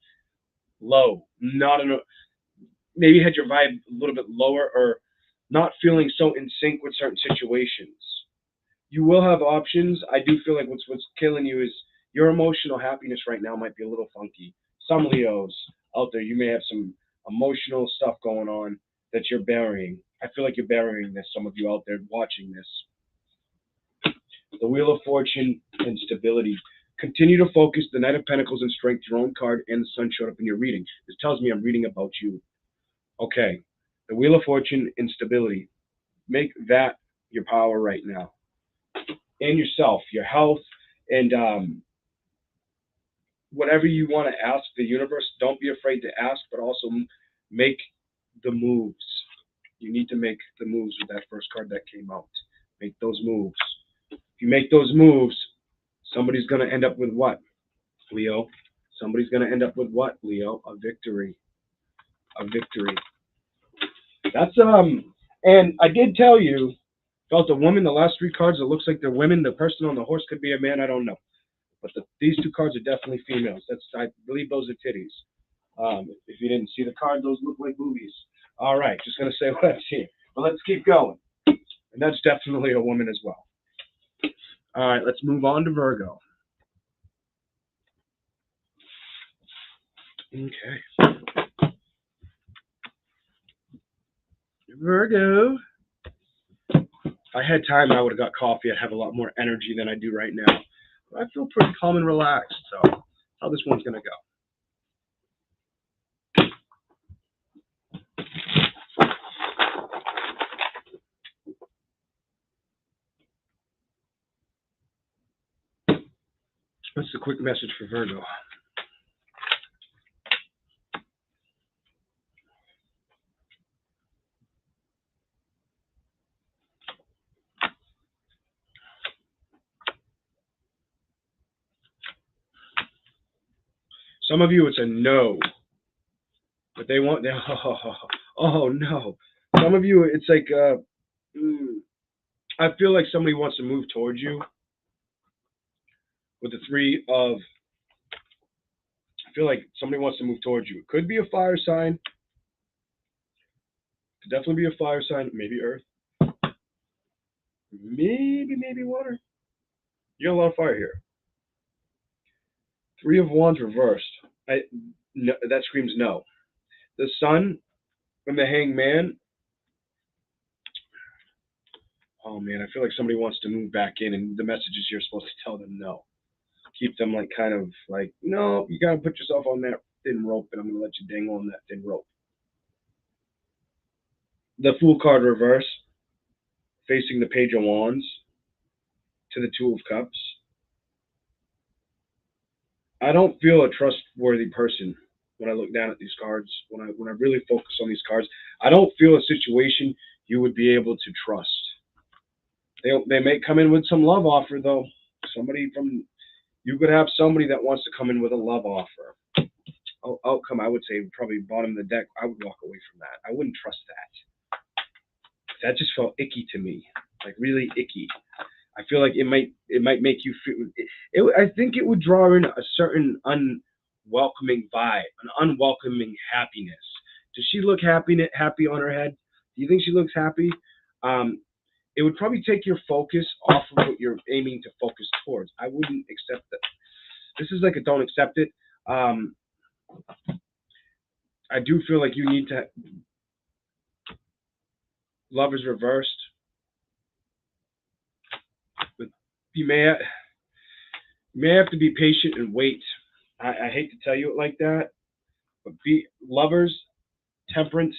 low, maybe had your vibe a little bit lower or not feeling so in sync with certain situations. You will have options. I do feel like what's killing you is your emotional happiness right now might be a little funky. Some Leos out there, you may have some emotional stuff going on that you're burying. I feel like you're burying this, some of you out there watching this. The Wheel of Fortune and stability. Continue to focus. The Knight of Pentacles and strength, your own card, and the Sun showed up in your reading. This tells me I'm reading about you. Okay. The Wheel of Fortune and stability. Make that your power right now. And yourself, your health, and whatever you want to ask the universe, don't be afraid to ask, but also make the moves. You need to make the moves with that first card that came out. Make those moves. If you make those moves, somebody's going to end up with what, Leo? Somebody's going to end up with what, Leo? A victory. A victory. That's, and I did tell you, felt a woman, the last three cards, it looks like they're women. The person on the horse could be a man, I don't know. But these two cards are definitely females. I believe those are titties. If you didn't see the card, those look like boobies. All right, just going to say what I've seen. But let's keep going. And that's definitely a woman as well. All right, let's move on to Virgo. Okay. Virgo. If I had time, I would have got coffee. I'd have a lot more energy than I do right now. But I feel pretty calm and relaxed, so that's how this one's going to go. What's the quick message for Virgo? Some of you, it's a no. But they want, oh no. Some of you, it's like, I feel like somebody wants to move towards you. With the three of, I feel like somebody wants to move towards you. It could be a fire sign. Could definitely be a fire sign. Maybe earth. Maybe water. You got a lot of fire here. Three of Wands reversed. No, that screams no. The Sun and the Hangman. Oh man, I feel like somebody wants to move back in, and the messages you're supposed to tell them no. Keep them like kind of like, no, you gotta put yourself on that thin rope, and I'm gonna let you dangle on that thin rope. The Fool card reverse, facing the Page of Wands to the Two of Cups. I don't feel a trustworthy person when I look down at these cards. When I really focus on these cards, I don't feel a situation you would be able to trust. They may come in with some love offer though. You could have somebody that wants to come in with a love offer. Outcome, I would say probably bottom of the deck. I would walk away from that. I wouldn't trust that. That just felt icky to me, like really icky. I feel like it might make you feel. I think it would draw in a certain unwelcoming vibe, an unwelcoming happiness. Does she look happy on her head? Do you think she looks happy? It would probably take your focus off of what you're aiming to focus towards. I wouldn't accept that. This is like a don't accept it. I do feel like you need to. Love is reversed. But you may have to be patient and wait. I hate to tell you it like that, but lovers, temperance,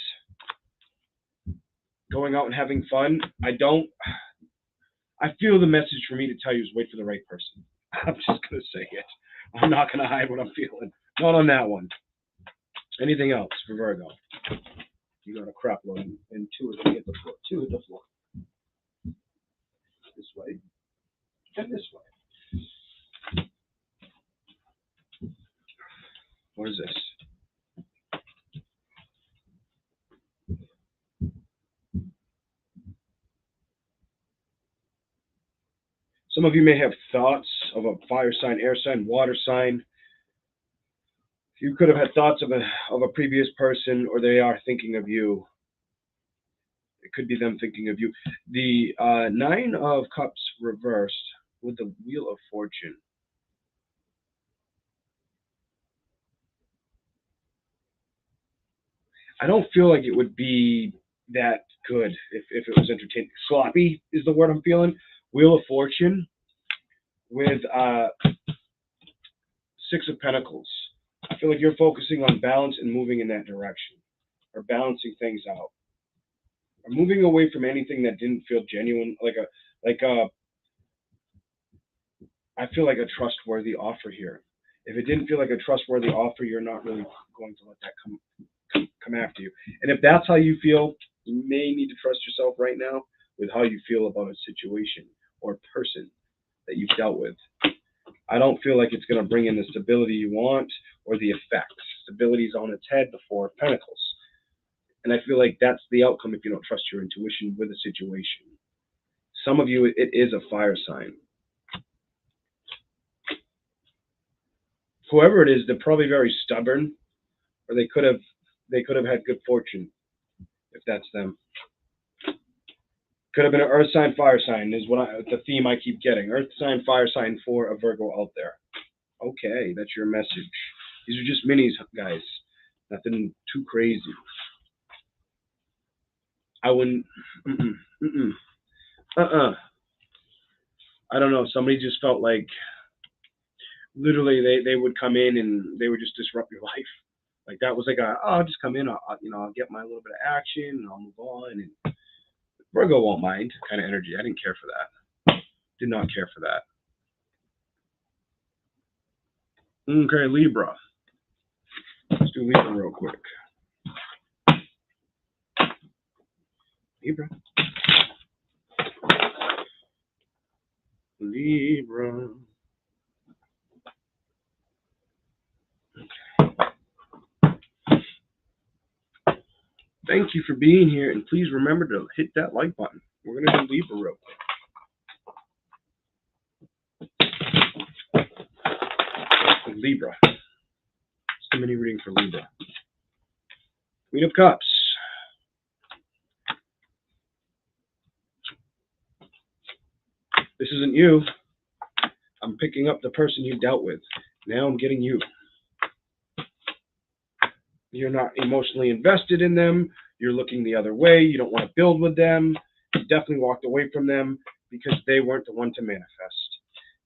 going out and having fun. I feel the message for me to tell you is wait for the right person. I'm just going to say it. I'm not going to hide what I'm feeling. Not on that one. Anything else for Virgo? You got a crap load and two hit the floor. Two hit the floor. This way. And this way. What is this? Some of you may have thoughts of a fire sign, air sign, water sign. You could have had thoughts of a previous person, or they are thinking of you. It could be them thinking of you. The Nine of Cups reversed with the Wheel of Fortune. I don't feel like it would be that good if it was entertaining. Sloppy is the word I'm feeling. Wheel of Fortune with Six of Pentacles. I feel like you're focusing on balance and moving in that direction, or balancing things out, or moving away from anything that didn't feel genuine, I feel like a trustworthy offer here. If it didn't feel like a trustworthy offer, you're not really going to let that come after you. And if that's how you feel, You may need to trust yourself right now with how you feel about a situation or person that you've dealt with. I don't feel like it's going to bring in the stability you want or the effects. Stability is on its head, the Four of Pentacles. And I feel like that's the outcome if you don't trust your intuition with a situation. Some of you, it is a fire sign. Whoever it is, they're probably very stubborn, or they could have had good fortune, if that's them. Could have been an earth sign, fire sign, is the theme I keep getting. Earth sign, fire sign for a Virgo out there. Okay, that's your message. These are just minis, guys. Nothing too crazy. I wouldn't. I don't know. Somebody just felt like literally they would come in and they would just disrupt your life. Like that was like I'll just come in, I'll get my little bit of action and I'll move on. And Virgo won't mind kind of energy. I didn't care for that. Did not care for that. Okay, Libra. Let's do Libra real quick. Libra. Libra. Thank you for being here, and please remember to hit that like button. We're going to do Libra real quick. Libra. It's the mini reading for Libra. Queen of Cups. This isn't you. I'm picking up the person you dealt with. Now I'm getting you. You're not emotionally invested in them. You're looking the other way. You don't want to build with them. You definitely walked away from them because they weren't the one to manifest.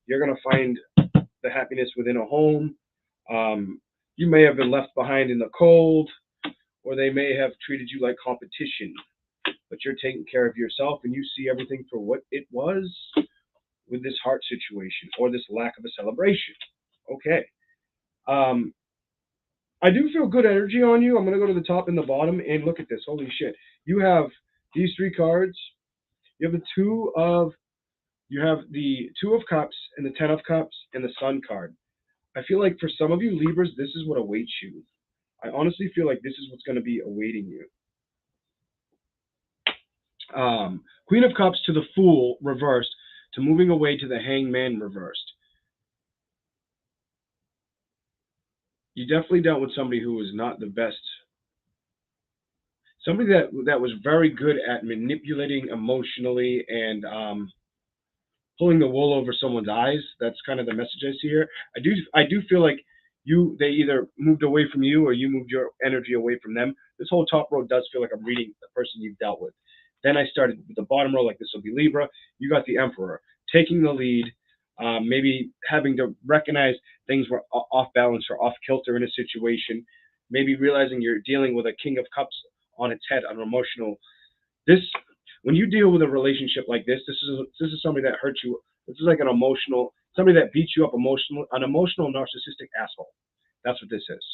You're going to find the happiness within a home. You may have been left behind in the cold, or they may have treated you like competition. But you're taking care of yourself, and you see everything for what it was with this heart situation or this lack of a celebration. Okay. I do feel good energy on you. I'm going to go to the top and the bottom and look at this. Holy shit. You have these three cards. You have the Two of Cups and the Ten of Cups and the Sun card. I feel like for some of you Libras, this is what awaits you. I honestly feel like this is what's going to be awaiting you. Queen of Cups to the Fool reversed to moving away to the Hangman reversed. You definitely dealt with somebody who was not the best. Somebody that was very good at manipulating emotionally and pulling the wool over someone's eyes. That's kind of the message I see here. I do feel like they either moved away from you or you moved your energy away from them. This whole top row does feel like I'm reading the person you've dealt with. Then I started with the bottom row, like this will be Libra. You got the Emperor taking the lead. Maybe having to recognize things were off balance or off kilter in a situation, maybe realizing you're dealing with a King of Cups on its head, on emotional. When you deal with a relationship like this is somebody that hurts you. This is like somebody that beats you up emotional, an emotional narcissistic asshole. That's what this is.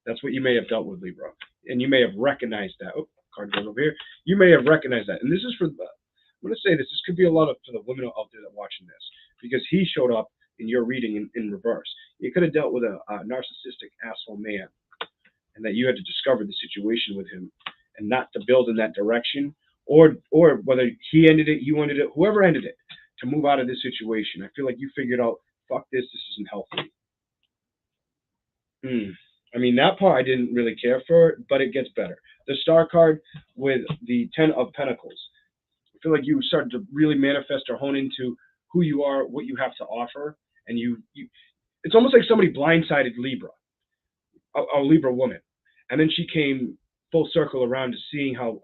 That's what you may have dealt with, Libra, and you may have recognized that. Oh, card goes over here. You may have recognized that, and this is for. I'm going to say this. This could be a lot for the women out there that are watching this, because he showed up in your reading in reverse. You could have dealt with a narcissistic asshole man, and that you had to discover the situation with him, and not to build in that direction, or whether he ended it, you ended it, whoever ended it, to move out of this situation. I feel like you figured out, fuck this isn't healthy. I mean, that part I didn't really care for, but it gets better. The Star card with the Ten of Pentacles. I feel like you started to really manifest or hone into who you are, what you have to offer, and it's almost like somebody blindsided Libra, a Libra woman, and then she came full circle around to seeing how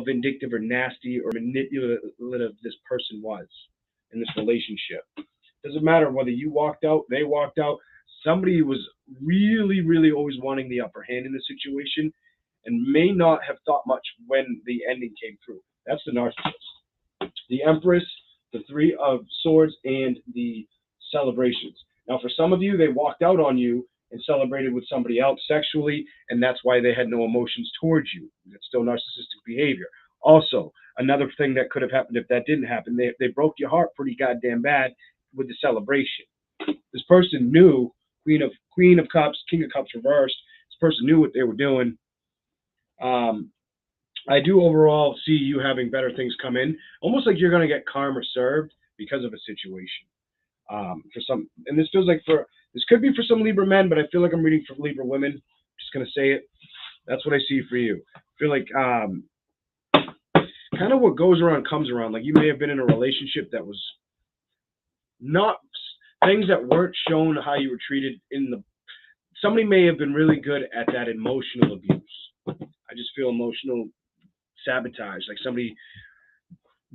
vindictive or nasty or manipulative this person was in this relationship. Doesn't matter whether you walked out, they walked out. Somebody was really, really always wanting the upper hand in the situation, and may not have thought much when the ending came through. That's the narcissist. The Empress, the Three of Swords, and the Celebrations. Now, for some of you, they walked out on you and celebrated with somebody else sexually, and that's why they had no emotions towards you. It's still narcissistic behavior. Also, another thing that could have happened if that didn't happen, they broke your heart pretty goddamn bad with the celebration. This person knew, Queen of Cups, King of Cups reversed. This person knew what they were doing. I do overall see you having better things come in, almost like you're going to get karma served because of a situation. For some, and this feels like this could be for some Libra men, but I feel like I'm reading for Libra women. Just going to say it. That's what I see for you. I feel like kind of what goes around comes around. Like you may have been in a relationship that was not, things that weren't shown how you were treated in the, somebody may have been really good at that emotional abuse. I just feel emotional sabotage, like somebody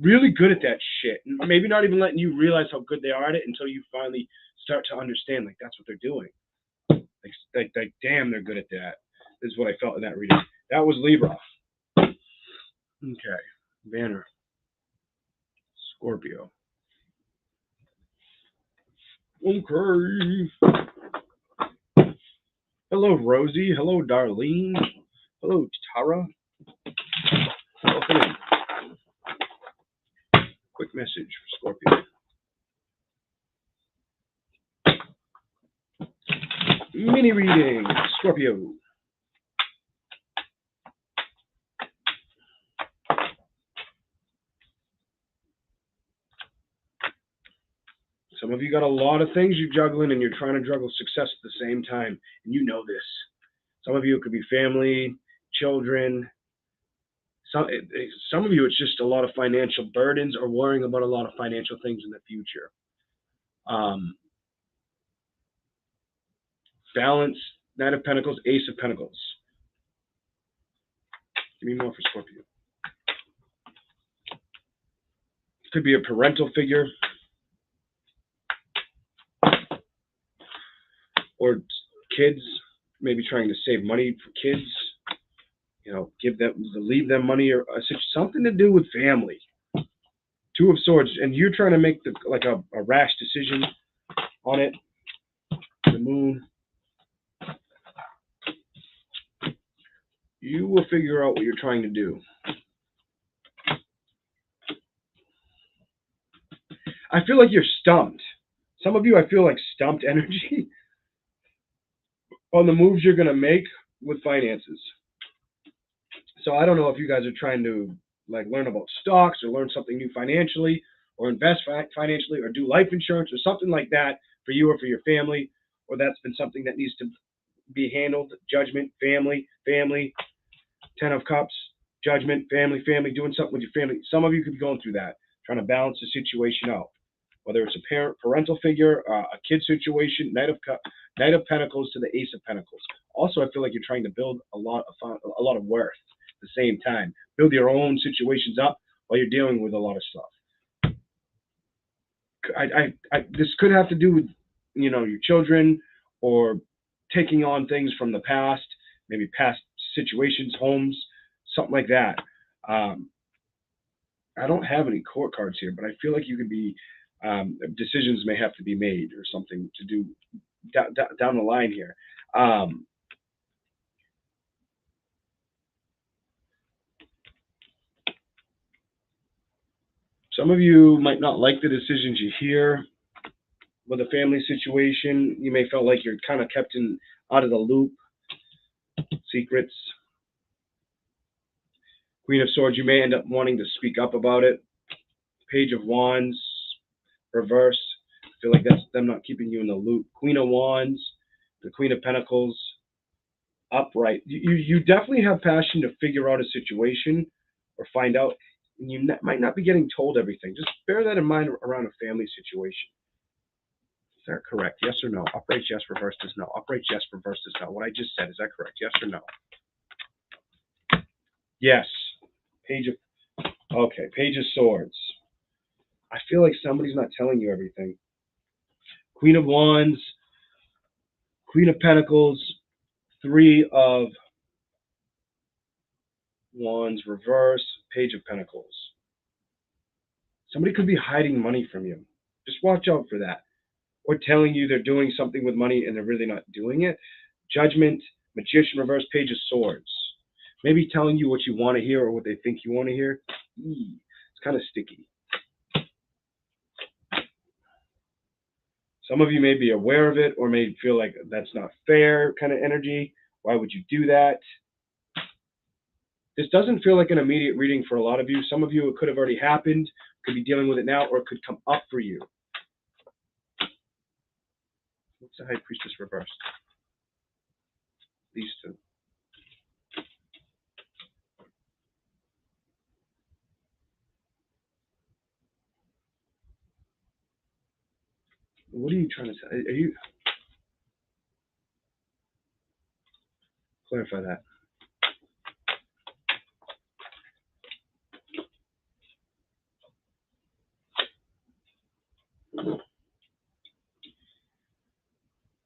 really good at that shit. Maybe not even letting you realize how good they are at it until you finally start to understand, like, that's what they're doing. Like damn, they're good at that. This is what I felt in that reading. That was Libra. Okay. Banner. Scorpio. Okay. Hello, Rosie. Hello, Darlene. Hello, Tara. Welcome in. Quick message for Scorpio. Mini reading, Scorpio. Some of you got a lot of things you're juggling, and you're trying to juggle success at the same time, and you know this. Some of you, it could be family, children. Some of you, it's just a lot of financial burdens or worrying about a lot of financial things in the future. Balance, Knight of Pentacles, Ace of Pentacles. Give me more for Scorpio. It could be a parental figure, or kids, maybe trying to save money for kids. You know, leave them money, or something to do with family. Two of Swords, and you're trying to make a rash decision on it. The Moon. You will figure out what you're trying to do. I feel like you're stumped. Some of you, I feel like stumped energy on the moves you're going to make with finances. So I don't know if you guys are trying to learn about stocks or learn something new financially, or invest financially, or do life insurance or something like that for you or for your family, or that's been something that needs to be handled. Judgment, family, 10 of Cups, judgment, family, doing something with your family. Some of you could be going through that, trying to balance the situation out. Whether it's a parental figure, a kid situation, Knight of Pentacles to the Ace of Pentacles. Also, I feel like you're trying to build a lot of worth at the same time. Build your own situations up while you're dealing with a lot of stuff. This could have to do with, your children, or taking on things from the past, maybe past situations, homes, something like that. I don't have any court cards here, but I feel like you could be, decisions may have to be made or something to do down the line here. Some of you might not like the decisions you hear with a family situation. You may feel like you're kind of kept out of the loop. Secrets. Queen of Swords, you may end up wanting to speak up about it. Page of Wands, reverse. I feel like that's them not keeping you in the loop. Queen of Wands, the Queen of Pentacles, upright. You definitely have passion to figure out a situation or find out. And you might not be getting told everything. Just bear that in mind around a family situation. Is that correct? Yes or no? Upright, yes. Reversed is no. Upright, yes. Reversed is no. What I just said, is that correct? Yes or no? Yes. Page of Swords. I feel like somebody's not telling you everything. Queen of Wands, Queen of Pentacles, Three of Wands, reverse, Page of Pentacles. Somebody could be hiding money from you. Just watch out for that. Or telling you they're doing something with money and they're really not doing it. Judgment, Magician, reverse, Page of Swords. maybe telling you what you want to hear or what they think you want to hear. It's kind of sticky. Some of you may be aware of it or may feel like that's not fair kind of energy. Why would you do that? This doesn't feel like an immediate reading for a lot of you. Some of you, it could have already happened, could be dealing with it now, or it could come up for you. What's the High Priestess reversed? These two. What are you trying to say? Are you... Clarify that.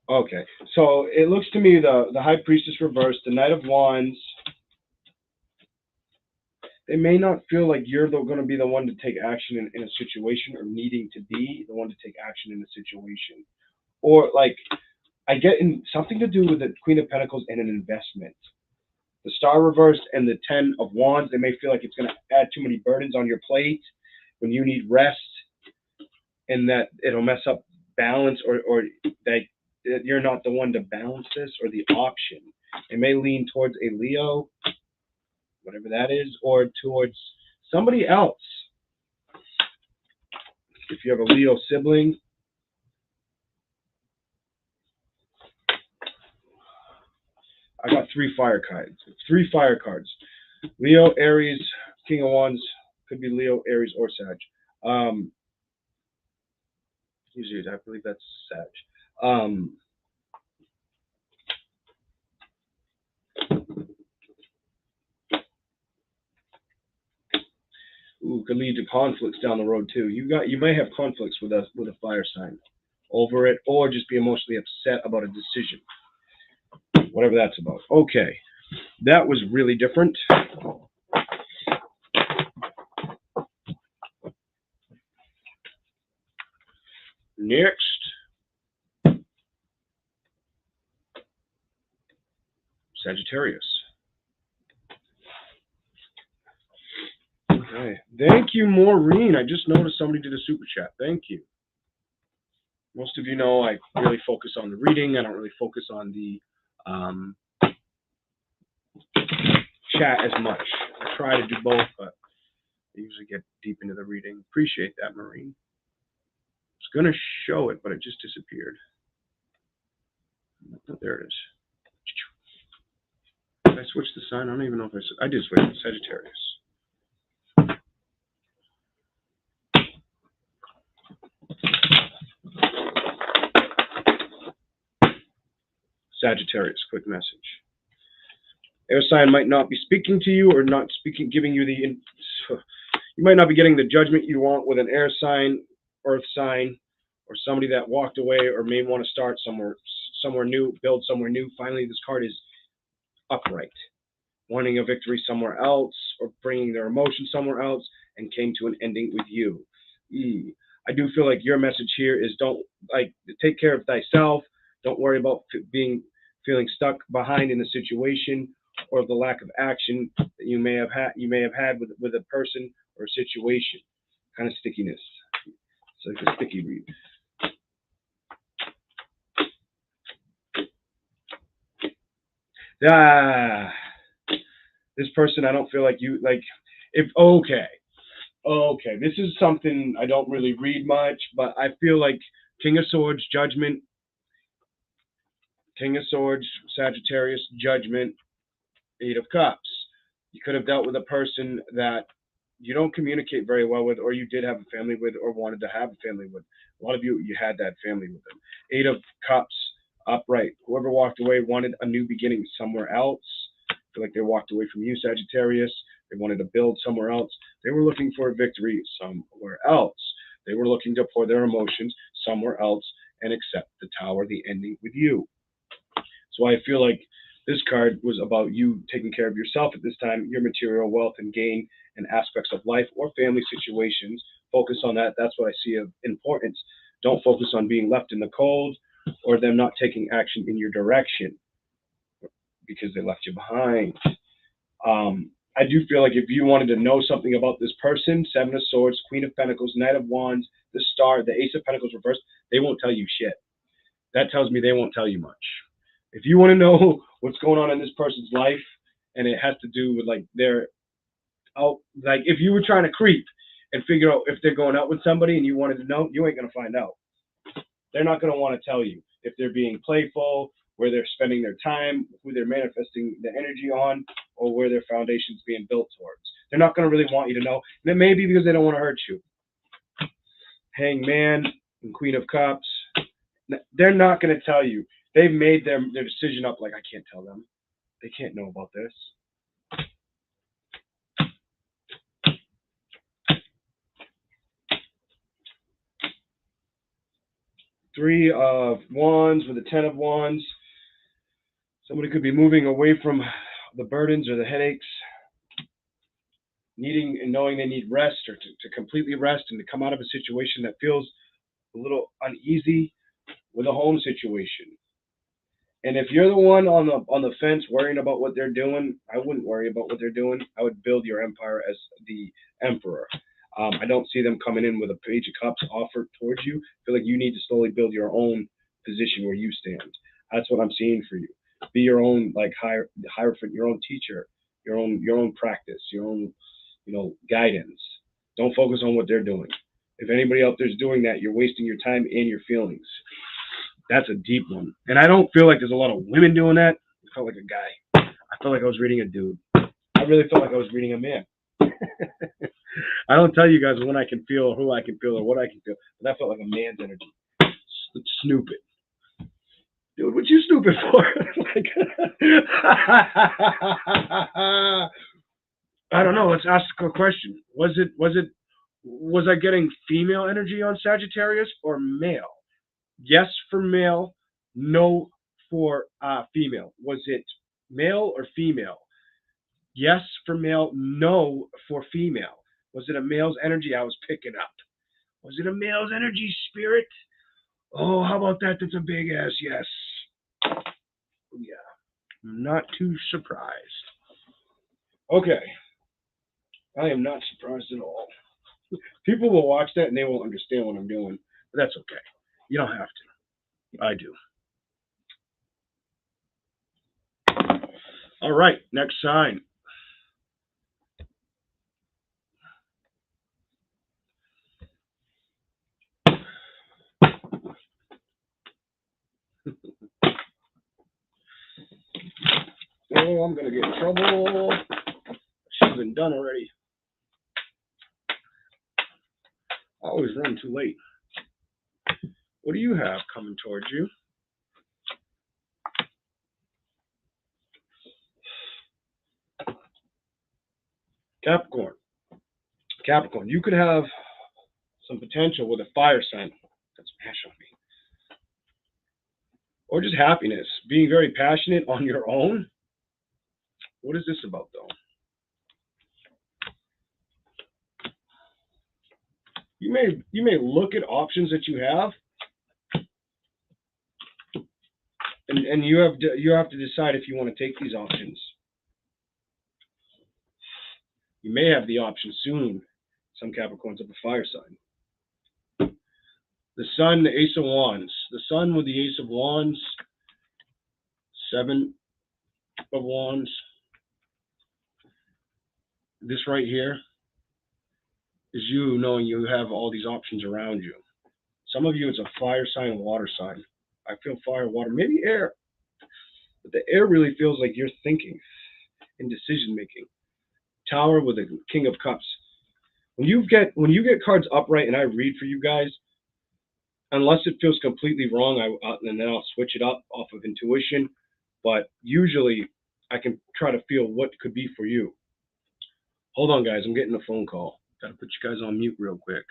Okay, so it looks to me the High Priestess reversed, the Knight of Wands. They may not feel like you're going to be the one to take action in a situation, or needing to be the one to take action in a situation. Or like, I get in something to do with the Queen of Pentacles and an investment. The Star reversed and the Ten of Wands, they may feel like it's going to add too many burdens on your plate when you need rest, and that it'll mess up balance, or that you're not the one to balance this, or the option. It may lean towards a Leo, whatever that is, or towards somebody else. If you have a Leo sibling, I got three fire cards. Leo, Aries, King of Wands, could be Leo, Aries, or Sag. Usually, I believe that's Sag. Could lead to conflicts down the road too. You may have conflicts with a fire sign over it, or just be emotionally upset about a decision, whatever that's about. Okay, that was really different. Next, Sagittarius. Okay, thank you, Maureen. I just noticed somebody did a super chat. Thank you. Most of you know I really focus on the reading. I don't really focus on the chat as much. I try to do both, but I usually get deep into the reading. Appreciate that, Maureen. I was going to show it, but it just disappeared. Oh, there it is. Did I switch the sign? I don't even know if I did switch to Sagittarius. Sagittarius, quick message. Air sign might not be speaking to you, or not speaking, giving you you might not be getting the judgment you want with an air sign, earth sign, or somebody that walked away, or may want to start somewhere new, build somewhere new. Finally, this card is upright, wanting a victory somewhere else, or bringing their emotions somewhere else, and came to an ending with you. I do feel like your message here is take care of thyself. Don't worry about feeling stuck behind in the situation, or the lack of action that you may have had with a person or a situation. Kind of stickiness. It's like a sticky read. This person, I don't feel like you like. Okay, this is something I don't really read much, but I feel like King of Swords, Judgment. King of Swords, Sagittarius, Judgment, Eight of Cups. You could have dealt with a person that you don't communicate very well with, or you did have a family with, or wanted to have a family with. A lot of you had that family with them. Eight of Cups, upright. Whoever walked away wanted a new beginning somewhere else. I feel like they walked away from you, Sagittarius. They wanted to build somewhere else. They were looking for a victory somewhere else. They were looking to pour their emotions somewhere else and accept the Tower, the ending with you. So I feel like this card was about you taking care of yourself at this time, your material wealth and gain and aspects of life or family situations. Focus on that. That's what I see of importance. Don't focus on being left in the cold, or them not taking action in your direction because they left you behind. I do feel like if you wanted to know something about this person, Seven of Swords, Queen of Pentacles, Knight of Wands, the Star, the Ace of Pentacles reversed, they won't tell you shit. That tells me they won't tell you much. If you want to know what's going on in this person's life, and it has to do with like their like if you were trying to creep and figure out if they're going out with somebody and you wanted to know, you ain't gonna find out. They're not gonna want to tell you if they're being playful, where they're spending their time, who they're manifesting the energy on, or where their foundation's being built towards. They're not gonna really want you to know. And it may be because they don't want to hurt you. Hangman and Queen of Cups, they're not gonna tell you. They've made their decision up like, I can't tell them. They can't know about this. Three of Wands with a 10 of Wands. Somebody could be moving away from the burdens or the headaches, needing and knowing they need rest or to completely rest and to come out of a situation that feels a little uneasy with a home situation. And if you're the one on the fence worrying about what they're doing, I wouldn't worry about what they're doing. I would build your empire as the emperor. I don't see them coming in with a Page of Cups offered towards you. I feel like you need to slowly build your own position where you stand. That's what I'm seeing for you. Be your own like hierophant, your own teacher, your own practice, your own guidance. Don't focus on what they're doing. If anybody out there's doing that, you're wasting your time and your feelings. That's a deep one. And I don't feel like there's a lot of women doing that. I felt like a guy. I felt like I was reading a dude. I really felt like I was reading a man. I don't tell you guys when I can feel, who I can feel, or what I can feel, but that felt like a man's energy. Snooping. Dude, what you snooping for? I don't know. Let's ask a question. Was I getting female energy on Sagittarius or male? Yes for male, no for female. Was it male or female? Yes for male, no for female. Was it a male's energy I was picking up? Was it a male's energy, spirit? Oh, how about that? That's a big ass yes. Yeah, I'm not too surprised. Okay, I am not surprised at all. People will watch that and they won't understand what I'm doing, but that's okay. You don't have to. I do. All right, next sign. Oh, I'm gonna get in trouble. Should have been done already. I always run too late. What do you have coming towards you? Capricorn. Capricorn, you could have some potential with a fire sign. That's smash on me. Or just happiness. Being very passionate on your own. What is this about, though? You may look at options that you have, and you have to decide if you want to take these options. You may have the option soon. Some Capricorns have a fire sign. The Sun, the Ace of Wands. The Sun with the Ace of Wands. Seven of Wands. This right here is you knowing you have all these options around you. Some of you, it's a fire sign, water sign. I feel fire, water, maybe air. But the air really feels like you're thinking and decision making. Tower with a King of Cups. When you get cards upright and I read for you guys, unless it feels completely wrong, and then I'll switch it up off of intuition. But usually I can try to feel what could be for you. Hold on, guys. I'm getting a phone call. Got to put you guys on mute real quick.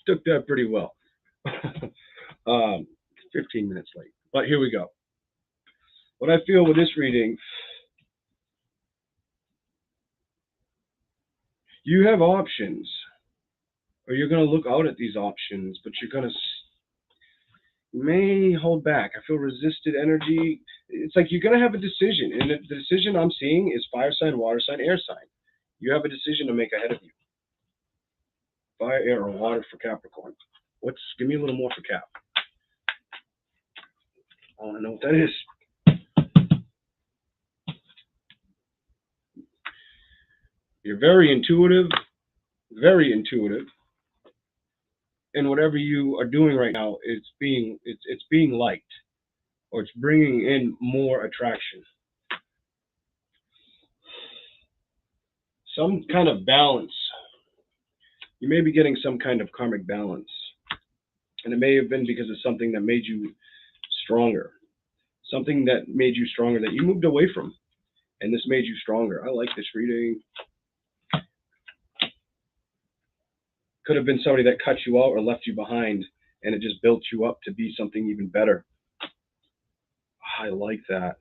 Took that pretty well. 15 minutes late. But here we go. What I feel with this reading, you have options, or you're going to look out at these options, but you're going to may hold back. I feel resisted energy. It's like you're going to have a decision, and the decision I'm seeing is fire sign, water sign, air sign. You have a decision to make ahead of you. Fire, air, or water for Capricorn. Give me a little more for Cap. I want to know what that is. You're very intuitive, and whatever you are doing right now, it's being liked, or it's bringing in more attraction. Some kind of balance. You may be getting some kind of karmic balance, and it may have been because of something that made you stronger, something that made you stronger that you moved away from, and this made you stronger. I like this reading. Could have been somebody that cut you out or left you behind, and it just built you up to be something even better. I like that.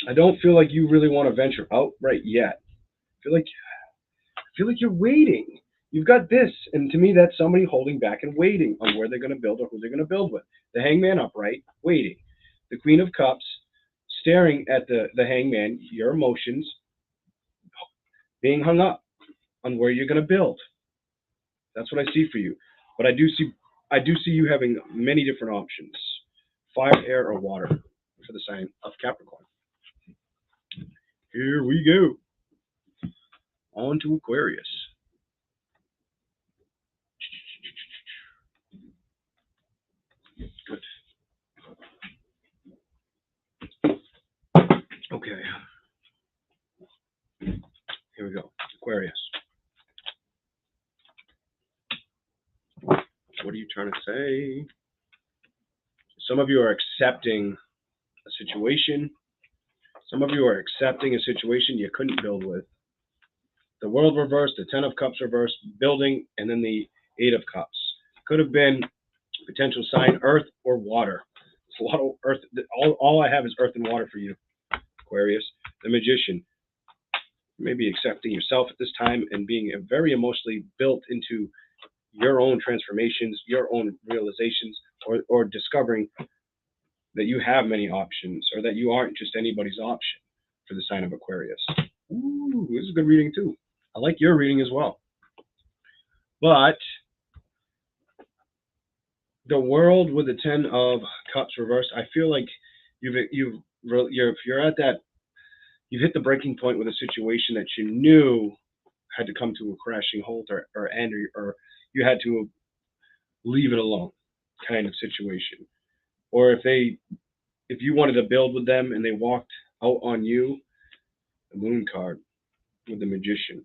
I don't feel like you really want to venture out right yet. I feel like you're waiting. You've got this, and to me, that's somebody holding back and waiting on where they're going to build or who they're going to build with. The Hangman upright, waiting. The Queen of Cups, staring at the Hangman, your emotions, being hung up on where you're going to build. That's what I see for you. But I do see you having many different options: fire, air, or water for the sign of Capricorn. Here we go. On to Aquarius. Good. Okay. Here we go. Aquarius. What are you trying to say? Some of you are accepting a situation. Some of you are accepting a situation you couldn't build with. The World reversed, the Ten of Cups reversed, building, and then the Eight of Cups. Could have been potential sign, earth or water. It's a lot of earth. All I have is earth and water for you, Aquarius. The Magician. You may be accepting yourself at this time and being very emotionally built into your own transformations, your own realizations, or discovering that you have many options, or that you aren't just anybody's option for the sign of Aquarius. Ooh, this is a good reading too. I like your reading as well. But the World with the Ten of Cups reversed, I feel like you've hit the breaking point with a situation that you knew had to come to a crashing halt or end, or you had to leave it alone kind of situation. Or if you wanted to build with them and they walked out on you, the Moon card with the Magician.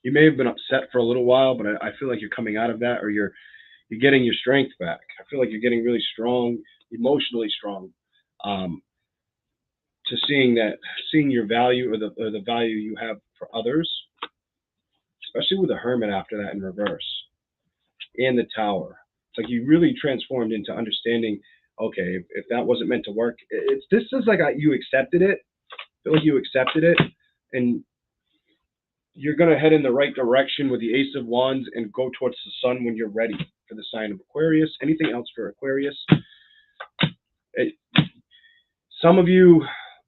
You may have been upset for a little while, but I feel like you're coming out of that, or you're getting your strength back. I feel like you're getting really strong, emotionally strong, to seeing your value, or the value you have for others, especially with the Hermit after that in reverse, and the Tower. It's like you really transformed into understanding, okay, if that wasn't meant to work, this is like you accepted it. I feel like you accepted it, and you're going to head in the right direction with the Ace of Wands and go towards the sun when you're ready for the sign of Aquarius. Anything else for Aquarius? Some of you,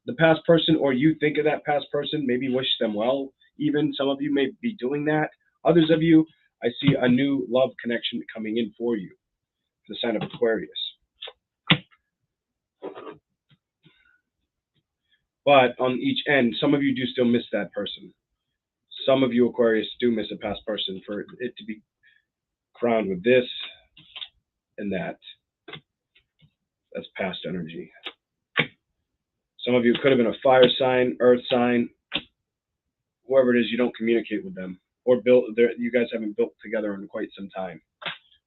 the past person, or you think of that past person, maybe wish them well. Even some of you may be doing that. Others of you, I see a new love connection coming in for you, the sign of Aquarius. But on each end, some of you do still miss that person. Some of you, Aquarius, do miss a past person for it to be crowned with this and that. That's past energy. Some of you could have been a fire sign, earth sign, whoever it is, you don't communicate with them, or you guys haven't built together in quite some time.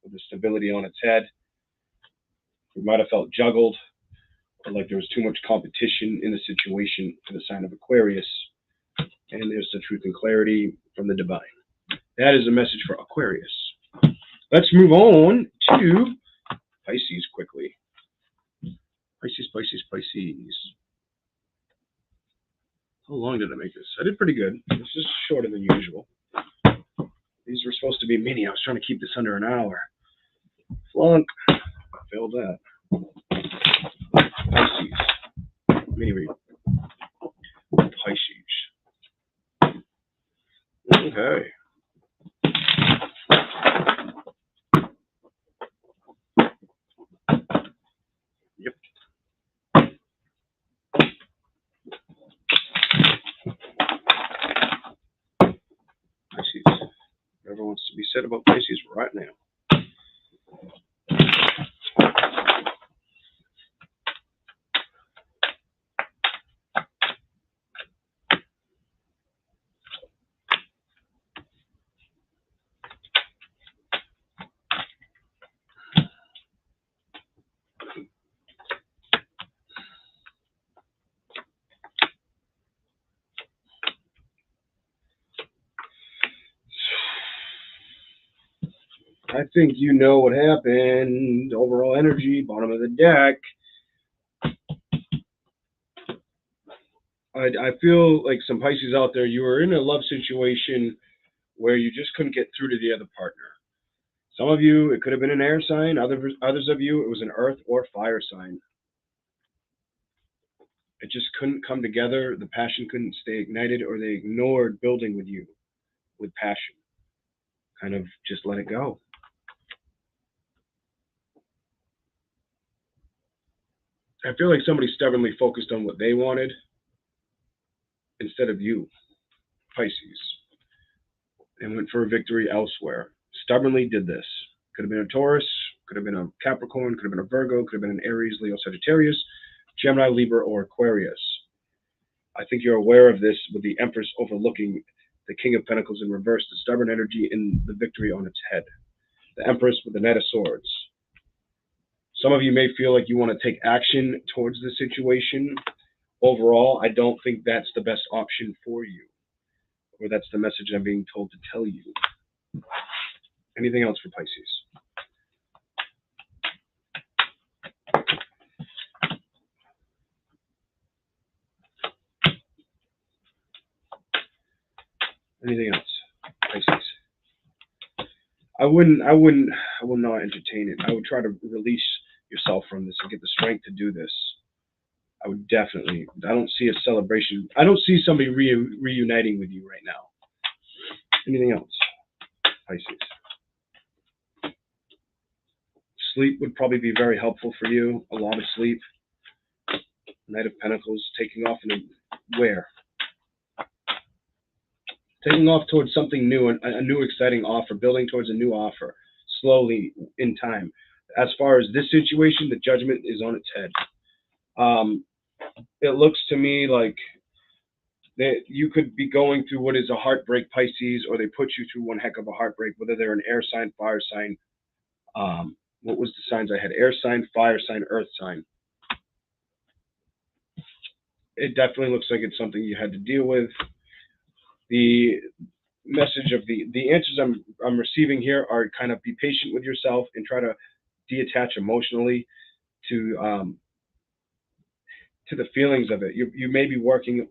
With the stability on its head, you might have felt juggled, or like there was too much competition in the situation for the sign of Aquarius, and there's the truth and clarity from the divine. That is a message for Aquarius. Let's move on to Pisces quickly. Pisces, Pisces, Pisces. How long did I make this? I did pretty good. This is shorter than usual. These were supposed to be mini. I was trying to keep this under an hour. Flunk. I failed that. Pisces. Mini read. Pisces. Okay. Yep. Pisces. Whatever wants to be said about Pisces right now. I think you know what happened. Overall energy, bottom of the deck. I feel like some Pisces out there, you were in a love situation where you just couldn't get through to the other partner. Some of you, it could have been an air sign. Others of you, it was an earth or fire sign. It just couldn't come together. The passion couldn't stay ignited, or they ignored building with you with passion. Kind of just let it go. I feel like somebody stubbornly focused on what they wanted instead of you, Pisces, and went for a victory elsewhere. Stubbornly did this. Could have been a Taurus, could have been a Capricorn, could have been a Virgo, could have been an Aries, Leo, Sagittarius, Gemini, Libra, or Aquarius. I think you're aware of this with the Empress overlooking the King of Pentacles in reverse, the stubborn energy in the victory on its head. The Empress with the Knight of Swords. Some of you may feel like you want to take action towards the situation. Overall, I don't think that's the best option for you, or that's the message I'm being told to tell you. Anything else for Pisces? Anything else, Pisces? I will not entertain it. I would try to release yourself from this and get the strength to do this. I would definitely. I don't see a celebration. I don't see somebody reuniting with you right now. Anything else, Pisces? Sleep would probably be very helpful for you. A lot of sleep. Knight of Pentacles, taking off in where? Taking off towards something new, a new exciting offer, building towards a new offer, slowly in time. As far as this situation, the judgment is on its head. It looks to me like that you could be going through what is a heartbreak, Pisces, or they put you through one heck of a heartbreak, whether they're an air sign, fire sign. What was the signs I had? Air sign, fire sign, earth sign. It definitely looks like it's something you had to deal with. The message of the answers I'm receiving here are kind of be patient with yourself and try to detach emotionally to the feelings of it. You may be working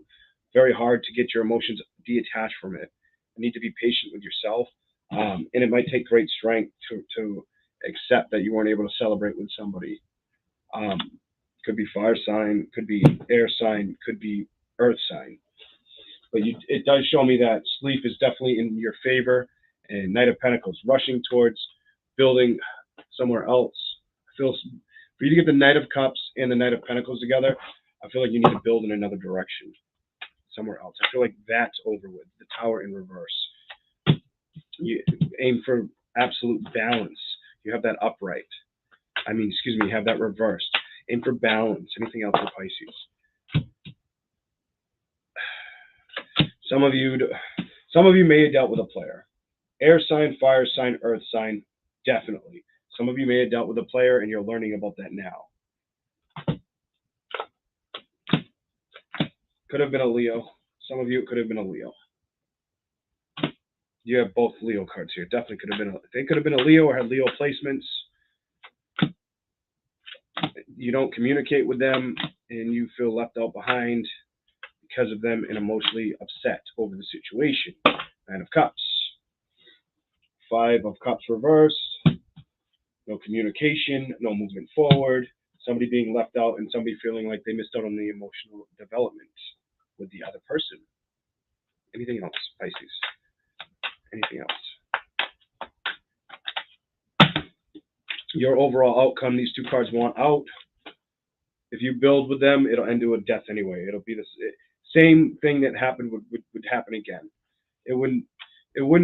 very hard to get your emotions detached from it. You need to be patient with yourself, and it might take great strength to accept that you weren't able to celebrate with somebody. Could be fire sign, could be air sign, could be earth sign. But it does show me that sleep is definitely in your favor. And Knight of Pentacles, rushing towards building somewhere else. I feel for you to get the Knight of Cups and the Knight of Pentacles together, I feel like you need to build in another direction, somewhere else. I feel like that's over with. The Tower in reverse. You aim for absolute balance. You have that upright. You have that reversed. Aim for balance. Anything else for Pisces? Some of you may have dealt with a player. Air sign, fire sign, earth sign, definitely. Some of you may have dealt with a player and you're learning about that now. Could have been a Leo. Some of you, it could have been a Leo. You have both Leo cards here. Definitely could have been they could have been a Leo or had Leo placements. You don't communicate with them and you feel left out behind because of them and emotionally upset over the situation. Nine of Cups. Five of Cups reversed. No communication, no movement forward. Somebody being left out and somebody feeling like they missed out on the emotional development with the other person. Anything else, Pisces? Anything else? Your overall outcome, these two cards want out. If you build with them, it'll end to a death anyway. It'll be the same thing that happened would happen again. It wouldn't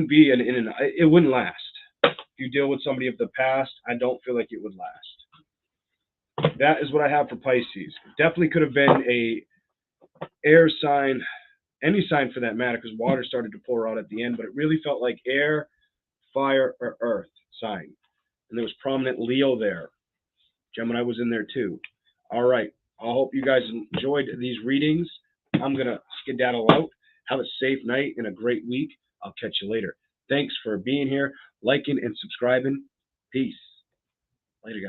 be it wouldn't last. If you deal with somebody of the past, I don't feel like it would last. That is what I have for Pisces. Definitely could have been a air sign, any sign for that matter, because water started to pour out at the end, but it really felt like air, fire, or earth sign. And there was prominent Leo there. Gemini was in there too. All right. I hope you guys enjoyed these readings. I'm going to skedaddle out. Have a safe night and a great week. I'll catch you later. Thanks for being here, liking, and subscribing. Peace.